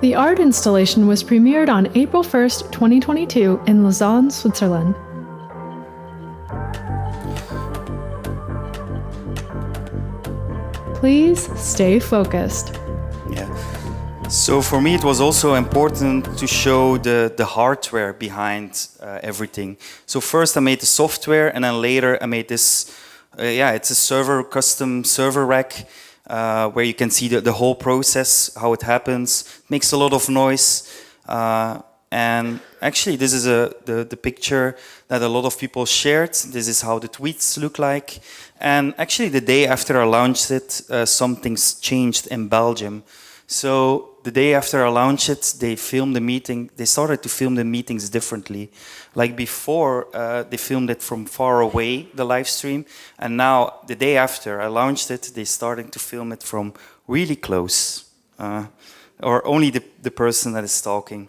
The art installation was premiered on April 1st, 2022 in Lausanne, Switzerland. Please stay focused. Yeah. So for me, it was also important to show the hardware behind everything. So first I made the software, and then later I made this, it's a custom server rack, where you can see the whole process, how it happens. It makes a lot of noise. And actually, this is the picture that a lot of people shared. This is how the tweets look like. And actually, the day after I launched it, some things changed in Belgium. So the day after I launched it, they started to film the meetings differently. Like before, they filmed it from far away, the live stream, and now, the day after I launched it, they started to film it from really close. or only the person that is talking.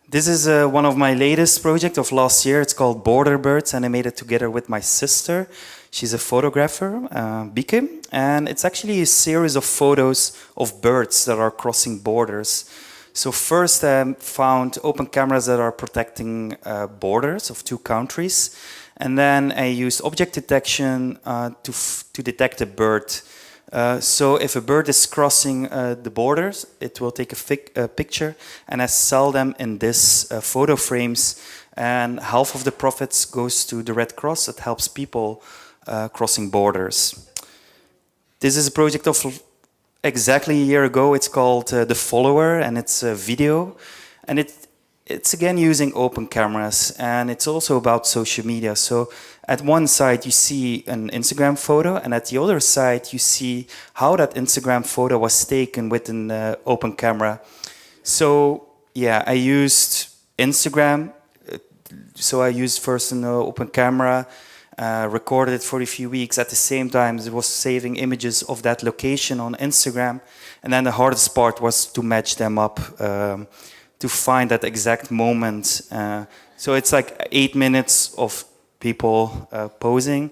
This is one of my latest projects of last year. It's called Border Birds, and I made it together with my sister. She's a photographer, Bieke, and it's actually a series of photos of birds that are crossing borders. So first I found open cameras that are protecting borders of two countries, and then I used object detection to detect a bird. So if a bird is crossing the borders, it will take a picture, and I sell them in this photo frames, and half of the profits goes to the Red Cross that helps people crossing borders. This is a project of exactly a year ago. It's called The Follower, and it's a video, and it's again using open cameras, and it's also about social media. So at one side you see an Instagram photo, and at the other side you see how that Instagram photo was taken with an open camera. So yeah, I used Instagram. So I used first an open camera, recorded it for a few weeks. At the same time, it was saving images of that location on Instagram. And then the hardest part was to match them up, to find that exact moment. So it's like 8 minutes of people posing.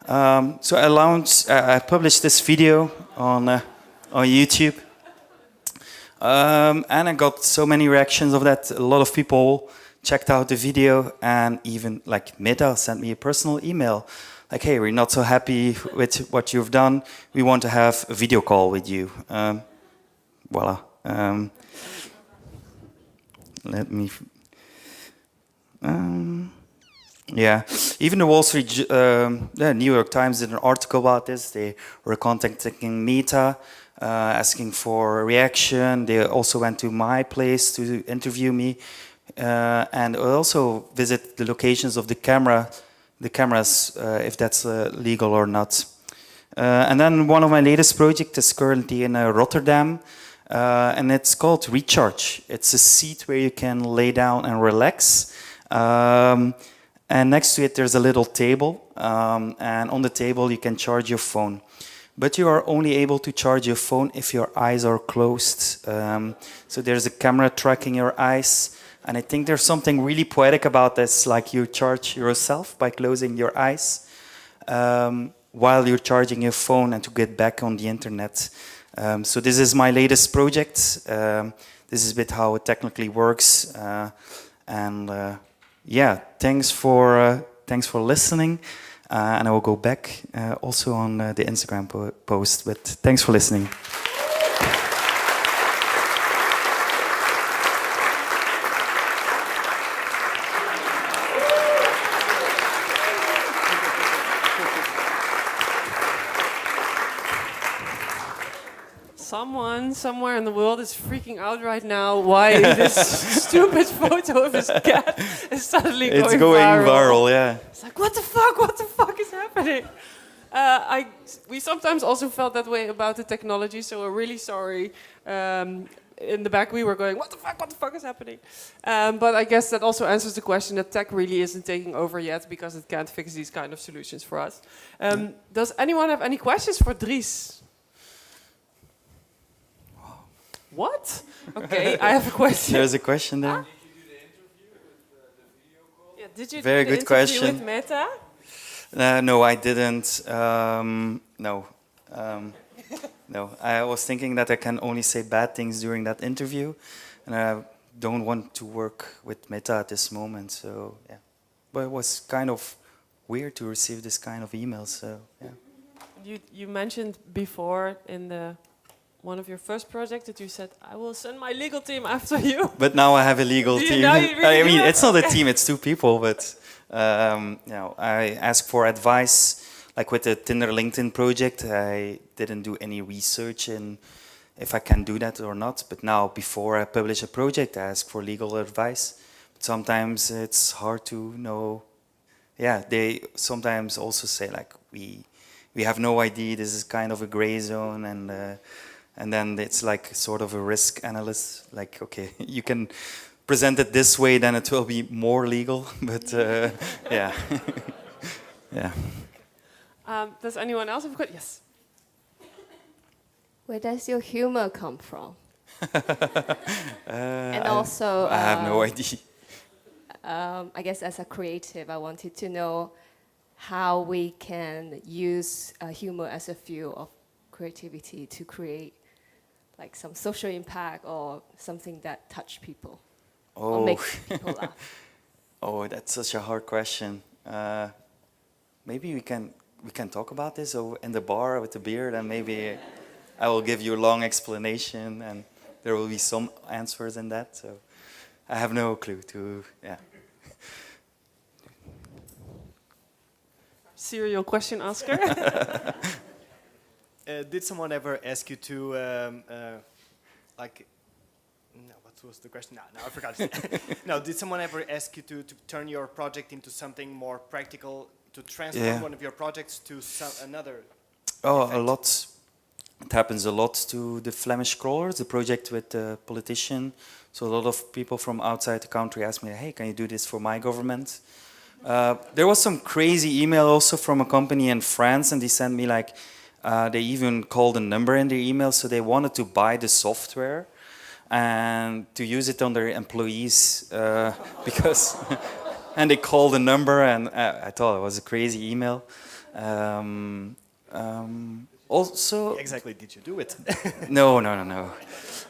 So I published this video on YouTube. And I got so many reactions of that. A lot of people checked out the video, and even like Meta sent me a personal email like, hey, we're not so happy with what you've done. We want to have a video call with you. Voila. Let me... yeah, even the Wall Street, the New York Times did an article about this. They were contacting Meta, asking for a reaction. They also went to my place to interview me. And also visit the locations of the cameras, if that's legal or not. And then one of my latest projects is currently in Rotterdam, and it's called Recharge. It's a seat where you can lay down and relax. And next to it there's a little table, and on the table you can charge your phone. But you are only able to charge your phone if your eyes are closed. So there's a camera tracking your eyes. And I think there's something really poetic about this, like you charge yourself by closing your eyes while you're charging your phone and to get back on the internet. So this is my latest project. This is a bit how it technically works. Yeah, thanks for listening. And I will go back also on the Instagram post, but thanks for listening. Someone somewhere in the world is freaking out right now why this stupid photo of his cat is suddenly going viral. Yeah. It's like, what the fuck is happening? We sometimes also felt that way about the technology, so we're really sorry. In the back we were going, what the fuck is happening? But I guess that also answers the question that tech really isn't taking over yet because it can't fix these kind of solutions for us. Does anyone have any questions for Dries? What? Okay, I have a question. There's a question there. Yeah, did you Very do the good interview question. with Meta? No, I didn't. No. No, I was thinking that I can only say bad things during that interview, and I don't want to work with Meta at this moment. So yeah, but it was kind of weird to receive this kind of emails. So yeah. You mentioned before in one of your first projects that you said, I will send my legal team after you. But now I have a legal team. I mean, it's not a team; it's 2 people. But I ask for advice. Like with the Tinder LinkedIn project, I didn't do any research in if I can do that or not. But now, before I publish a project, I ask for legal advice. But sometimes it's hard to know. Yeah, they sometimes also say like we have no idea. This is kind of a gray zone, and then it's like sort of a risk analyst. Like, okay, you can present it this way, then it will be more legal. But yeah, yeah. Does anyone else have a question? Yes. Where does your humor come from? And also, I have no idea. I guess as a creative, I wanted to know how we can use humor as a fuel of creativity to create like some social impact or something that touch people or make people laugh. Oh, that's such a hard question. Maybe we can talk about this in the bar with the beer, and maybe I will give you a long explanation, and there will be some answers in that. So I have no clue to, yeah. Serial question asker. Did someone ever ask you to, like, no, what was the question? No, I forgot. No, did someone ever ask you to turn your project into something more practical, to transform one of your projects to another? Oh, effect? a lot. It happens a lot to the Flemish Crawlers, the project with the politician. So a lot of people from outside the country ask me, hey, can you do this for my government? There was some crazy email also from a company in France, and they sent me like, they even called a number in their email, so they wanted to buy the software and to use it on their employees because, and they called a number, and I thought it was a crazy email. Also, exactly, did you do it? No.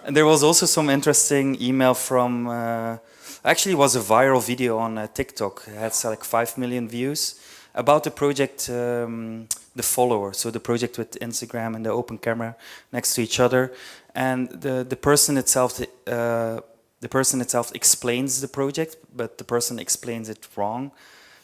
And there was also some interesting email from, actually it was a viral video on TikTok. It had like 5 million views about the project, The Follower. So the project with Instagram and the open camera next to each other. And the person itself, explains the project, but the person explains it wrong.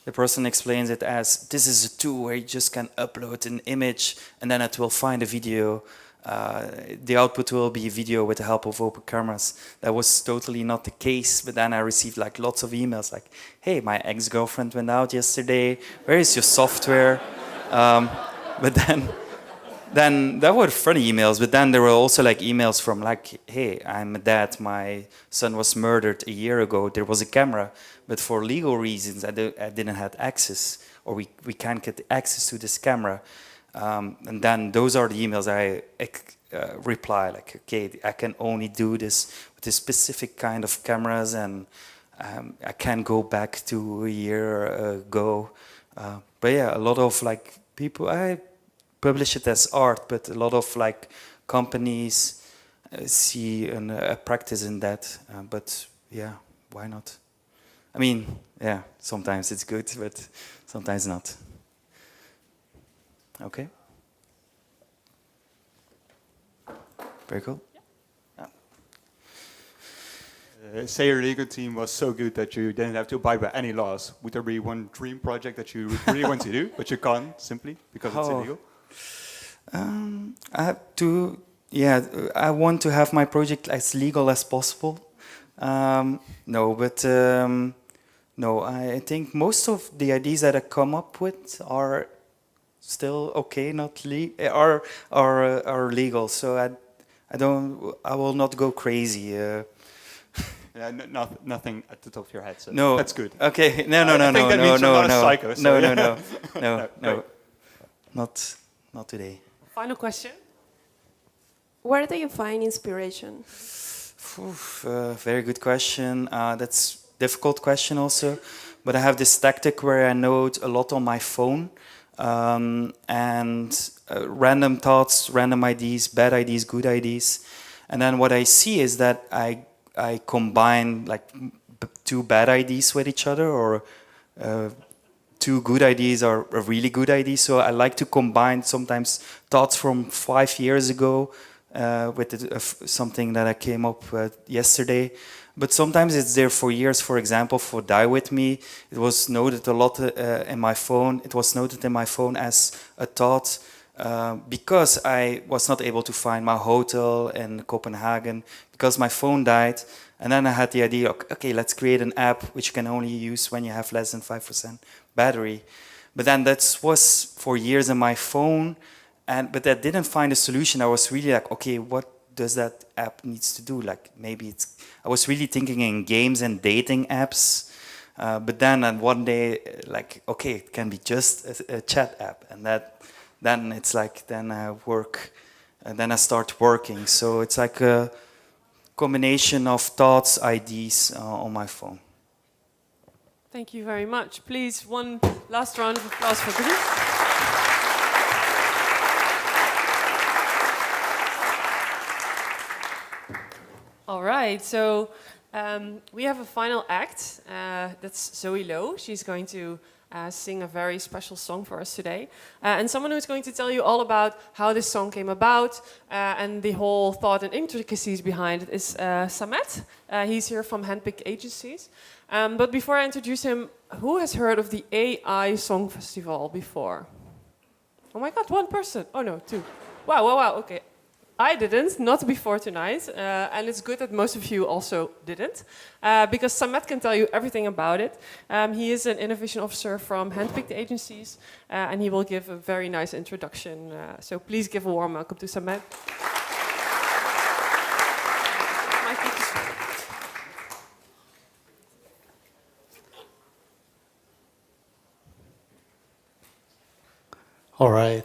The person explains it as, this is a tool where you just can upload an image and then it will find a video. The output will be a video with the help of open cameras. That was totally not the case, but then I received like lots of emails like, hey, my ex-girlfriend went out yesterday, where is your software? But then that were funny emails, but then there were also like emails from like, hey, I'm a dad, my son was murdered a year ago, there was a camera, but for legal reasons I didn't have access, or we can't get access to this camera. And then those are the emails I reply, like, okay, I can only do this with this specific kind of cameras, and I can't go back to a year ago. But yeah, a lot of like people, I publish it as art, but a lot of like companies see a practice in that. But yeah, why not? I mean, yeah, sometimes it's good, but sometimes not. Okay. Very cool. Say your legal team was so good that you didn't have to abide by any laws. Would there be one dream project that you really want to do, but you can't simply because it's illegal? I have to, yeah, I want to have my project as legal as possible. No, I think most of the ideas that I come up with are still okay, not are legal. So I will not go crazy. Yeah, nothing at the top of your head. So no, that's good. Okay, no, not today. Final question. Where do you find inspiration? Very good question. That's a difficult question also. But I have this tactic where I note a lot on my phone. And random thoughts, random ideas, bad ideas, good ideas. And then what I see is that I combine like 2 bad ideas with each other, or 2 good ideas are a really good idea. So I like to combine sometimes thoughts from 5 years ago with something that I came up with yesterday. But sometimes it's there for years. For example, for Die With Me, it was noted a lot in my phone. It was noted in my phone as a thought because I was not able to find my hotel in Copenhagen because my phone died. And then I had the idea, okay, let's create an app which you can only use when you have less than 5% battery. But then that was for years in my phone, but I didn't find a solution. I was really like, okay, what does that app needs to do? Like maybe I was really thinking in games and dating apps. But then one day, like, okay, it can be just a chat app. And then it's like, then I work, and then I start working. So it's like combination of thoughts, ideas on my phone. Thank you very much. Please, one last round of applause for Dries. All right, so we have a final act. That's Zoe Lowe. She's going to sing a very special song for us today. And someone who's going to tell you all about how this song came about and the whole thought and intricacies behind it is Samet. He's here from Handpicked Agencies. But before I introduce him, who has heard of the AI Song Festival before? Oh my God, one person. Oh no, two. Wow, okay. I didn't, not before tonight, and it's good that most of you also didn't, because Samet can tell you everything about it. He is an innovation officer from Handpicked Agencies, and he will give a very nice introduction. So please give a warm welcome to Samet. All right.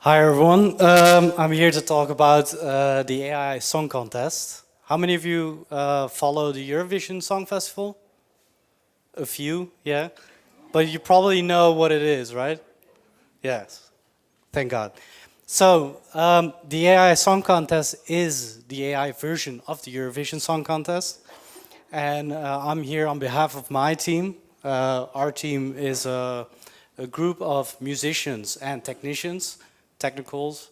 Hi everyone, I'm here to talk about the AI Song Contest. How many of you follow the Eurovision Song Festival? A few, yeah? But you probably know what it is, right? Yes, thank God. So, the AI Song Contest is the AI version of the Eurovision Song Contest. And I'm here on behalf of my team. Our team is a group of musicians and technicals,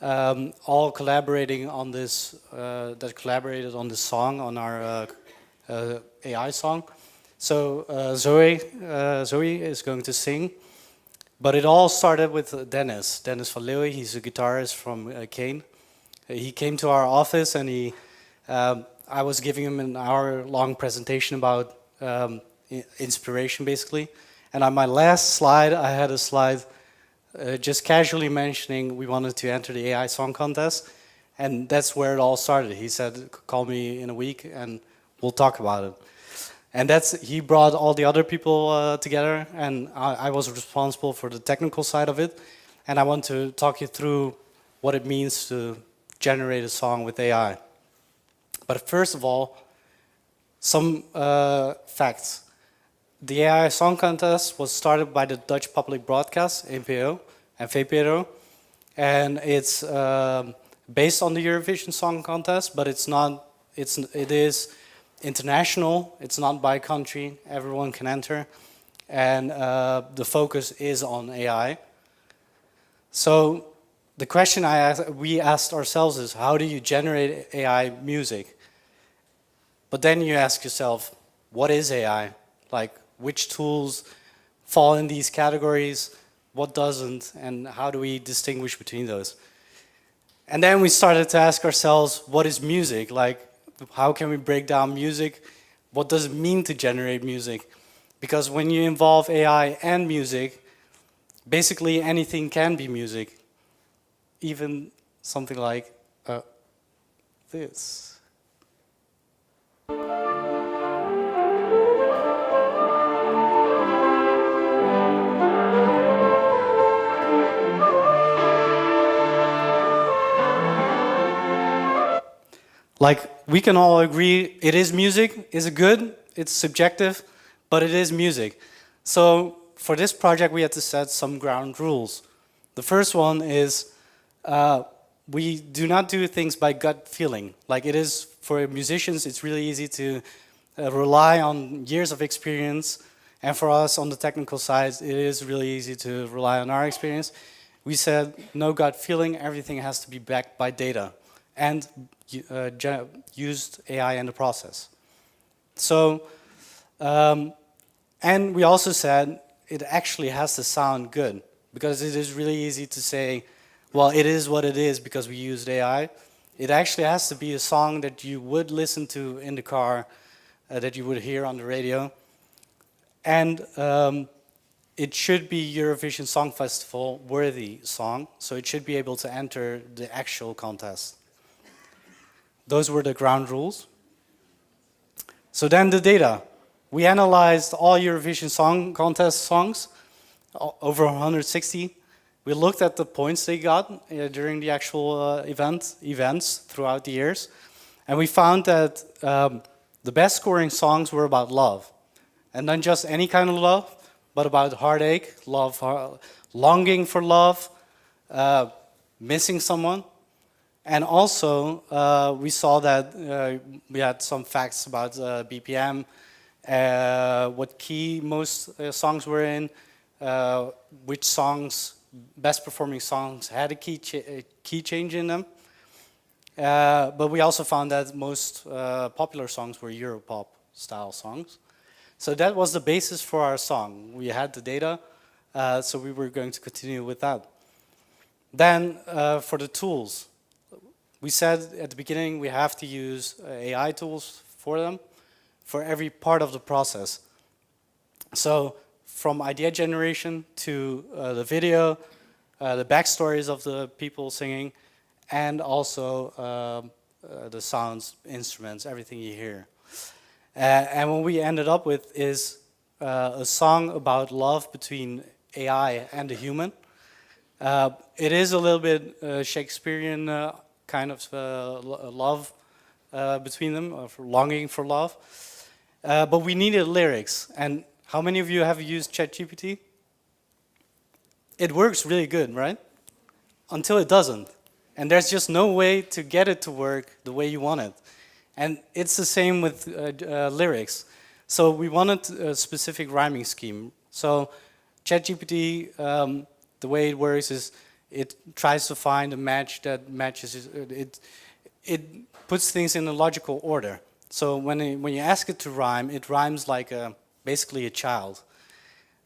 all collaborating on this, that collaborated on this song, on our AI song. So Zoe is going to sing, but it all started with Dennis van Leeuwen. He's a guitarist from Kane. He came to our office and I was giving him an hour-long presentation about inspiration, basically. And on my last slide, I had a slide just casually mentioning we wanted to enter the AI Song Contest. And that's where it all started. He said, call me in a week and we'll talk about it. And he brought all the other people together, and I was responsible for the technical side of it. And I want to talk you through what it means to generate a song with AI. But first of all, some facts. The AI Song Contest was started by the Dutch Public Broadcast, NPO, and VPRO. And it's based on the Eurovision Song Contest, but it is international. It's not by country. Everyone can enter. And the focus is on AI. So the question we asked ourselves is, how do you generate AI music? But then you ask yourself, what is AI? Like, which tools fall in these categories, what doesn't, and how do we distinguish between those? And then we started to ask ourselves, what is music? Like, how can we break down music? What does it mean to generate music? Because when you involve AI and music, basically anything can be music. Even something like this. Like, we can all agree it is music. Is it good? It's subjective, but it is music. So for this project, we had to set some ground rules. The first one is we do not do things by gut feeling. Like, it is, for musicians, it's really easy to rely on years of experience. And for us on the technical side, it is really easy to rely on our experience. We said no gut feeling, everything has to be backed by data. And used AI in the process. So, and we also said it actually has to sound good, because it is really easy to say, well, it is what it is because we used AI. It actually has to be a song that you would listen to in the car, that you would hear on the radio. And it should be Eurovision Song Festival worthy song, so it should be able to enter the actual contest. Those were the ground rules. So then the data. We analyzed all Eurovision Song Contest songs, over 160. We looked at the points they got during the actual events throughout the years. And we found that the best scoring songs were about love. And not just any kind of love, but about heartache, love, longing for love, missing someone. And also, we saw that we had some facts about BPM, what key most songs were in, which songs, best performing songs had a key change in them. But we also found that most popular songs were Europop style songs. So that was the basis for our song. We had the data, so we were going to continue with that. Then for the tools, we said at the beginning we have to use AI tools for them, for every part of the process. So from idea generation to the video, the backstories of the people singing, and also the sounds, instruments, everything you hear. And what we ended up with is a song about love between AI and a human. It is a little bit Shakespearean kind of love between them, of longing for love. But we needed lyrics. And how many of you have used ChatGPT? It works really good, right? Until it doesn't. And there's just no way to get it to work the way you want it. And it's the same with lyrics. So we wanted a specific rhyming scheme. So ChatGPT, the way it works is it tries to find a match that matches, it puts things in a logical order. So when you ask it to rhyme, it rhymes like basically a child.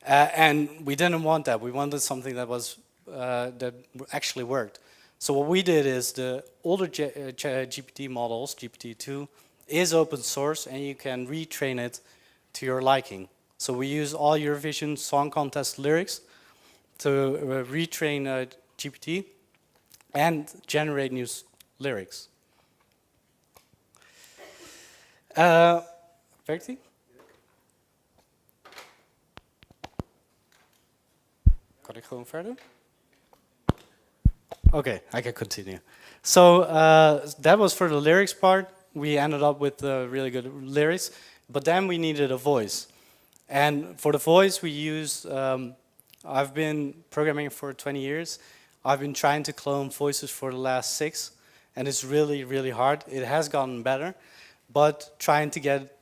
And we didn't want that. We wanted something that was that actually worked. So what we did is the older GPT models, GPT-2, is open source and you can retrain it to your liking. So we use all Eurovision Song Contest lyrics to retrain GPT and generate new lyrics. Werkt die? Kan ik gewoon verder? Okay, I can continue. So that was for the lyrics part. We ended up with really good lyrics, but then we needed a voice. And for the voice we used, I've been programming for 20 years. I've been trying to clone voices for the last 6, and it's really, really hard. It has gotten better, but trying to get,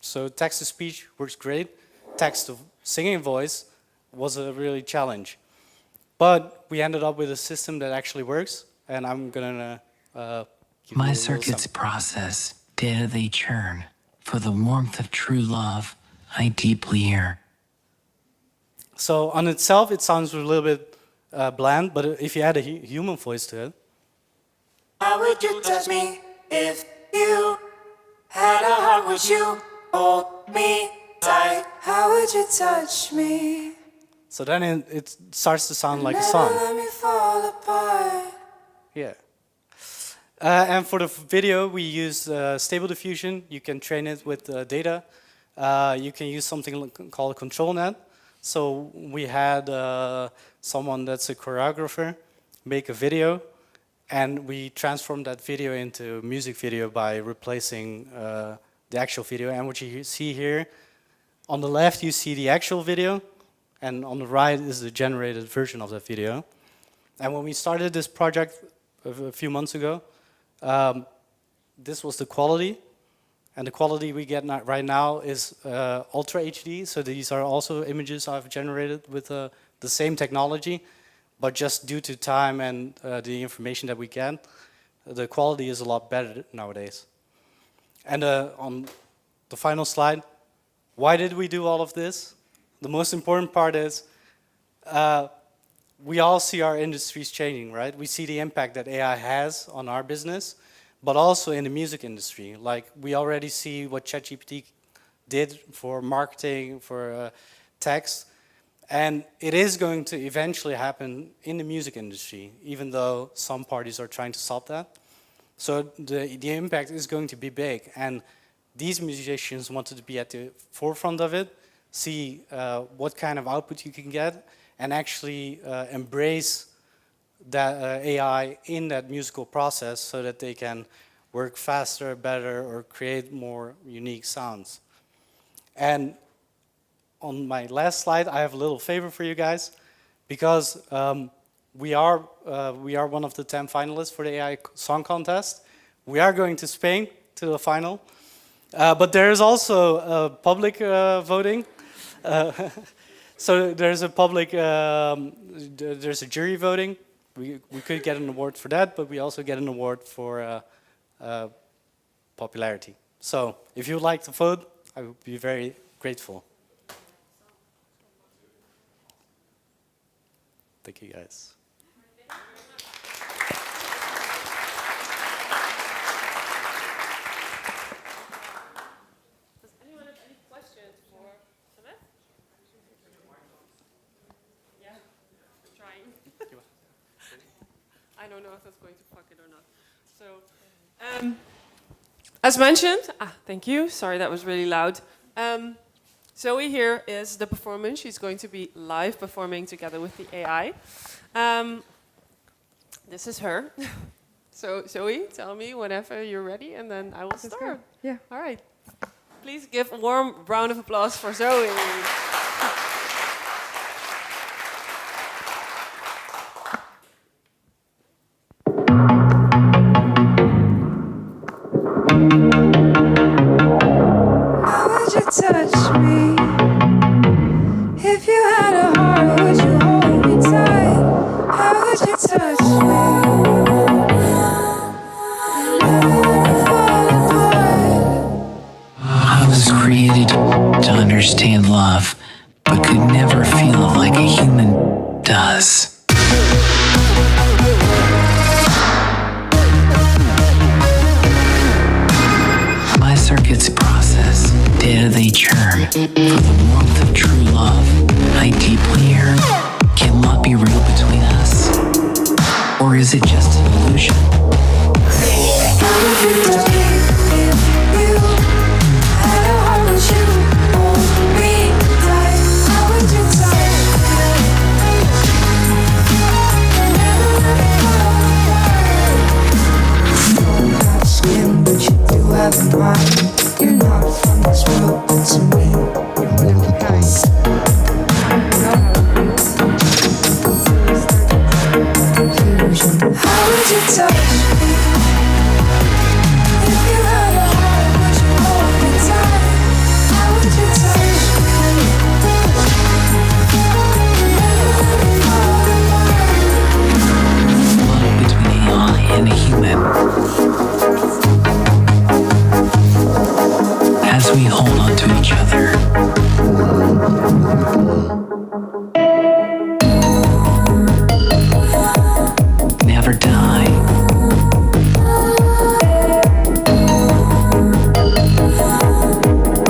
so text-to-speech works great. Text-to-singing voice was a really challenge. But we ended up with a system that actually works, and I'm gonna give My you a circuits process, data they churn. For the warmth of true love, I deeply yearn. So on itself, it sounds a little bit bland, but if you add a human voice to it. How would you touch me if you had a heart? Would you hold me tight? How would you touch me? So then it starts to sound like a song. Let me fall apart. Yeah. And for the video, we use Stable Diffusion. You can train it with data. You can use something called a control net. So we had someone that's a choreographer make a video, and we transformed that video into a music video by replacing the actual video. And what you see here, on the left you see the actual video, and on the right is the generated version of that video. And when we started this project a few months ago, this was the quality. And the quality we get right now is Ultra HD. So these are also images I've generated with the same technology, but just due to time and the information that we get, the quality is a lot better nowadays. And on the final slide, why did we do all of this? The most important part is we all see our industries changing, right? We see the impact that AI has on our business, but also in the music industry. Like we already see what ChatGPT did for marketing, for text, and it is going to eventually happen in the music industry, even though some parties are trying to stop that. So the impact is going to be big, and these musicians wanted to be at the forefront of it, see what kind of output you can get, and actually embrace that AI in that musical process so that they can work faster, better, or create more unique sounds. And on my last slide, I have a little favor for you guys, because we are one of the 10 finalists for the AI Song Contest. We are going to Spain to the final, but there is also public voting. So there's a public, there's a jury voting. We could get an award for that, but we also get an award for popularity. So if you'd like to vote, I would be very grateful. Thank you, guys. Does anyone have any questions for Jeanette? Yeah, I'm trying. I don't know if that's going to fuck it or not. So, as mentioned, thank you. Sorry, that was really loud. Zoe here is the performance. She's going to be live performing together with the AI. This is her. So Zoe, tell me whenever you're ready, and then I will start. Yeah. All right. Please give a warm round of applause for Zoe. How would you touch me? If you had a heart, would you hold me tight? How would you touch me? I was created to understand love, but could never feel it like a human does. My circuits process, data they churn. For the warmth of true love, I deeply yearn. Can love be real between us? Or is it just an illusion? How would you touch me? If you had a heart, would you hold me tight? How would you touch me? Never let me fall apart. You don't have skin, but you do have a mind. You're not from this world, but to me, you're one of a kind. How would you touch me? If you had a heart, would you hold me tight? How would you touch me? Love between AI and a human. As we hold on to each other. Never die.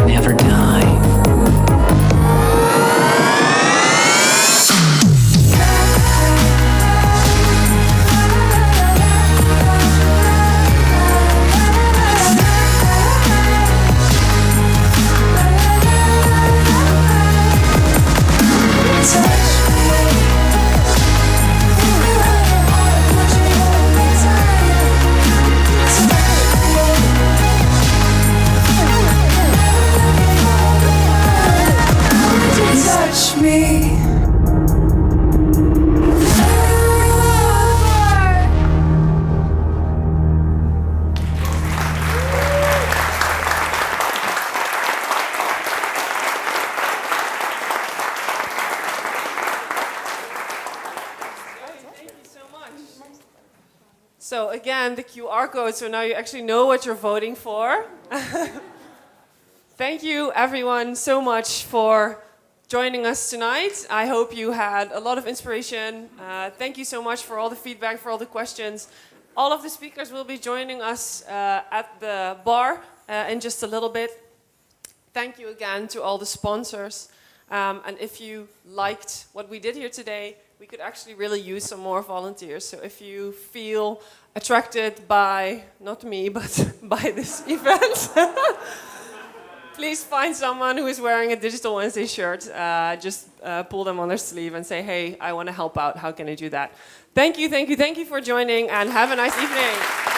Never die. Touch me. So again, the QR code, so now you actually know what you're voting for. Thank you everyone so much for joining us tonight. I hope you had a lot of inspiration. Thank you so much for all the feedback, for all the questions. All of the speakers will be joining us at the bar in just a little bit. Thank you again to all the sponsors. And if you liked what we did here today, we could actually really use some more volunteers. So if you feel attracted by, not me, but by this event, please find someone who is wearing a Digital Wednesday shirt. Just pull them on their sleeve and say, hey, I want to help out. How can I do that? Thank you for joining, and have a nice evening.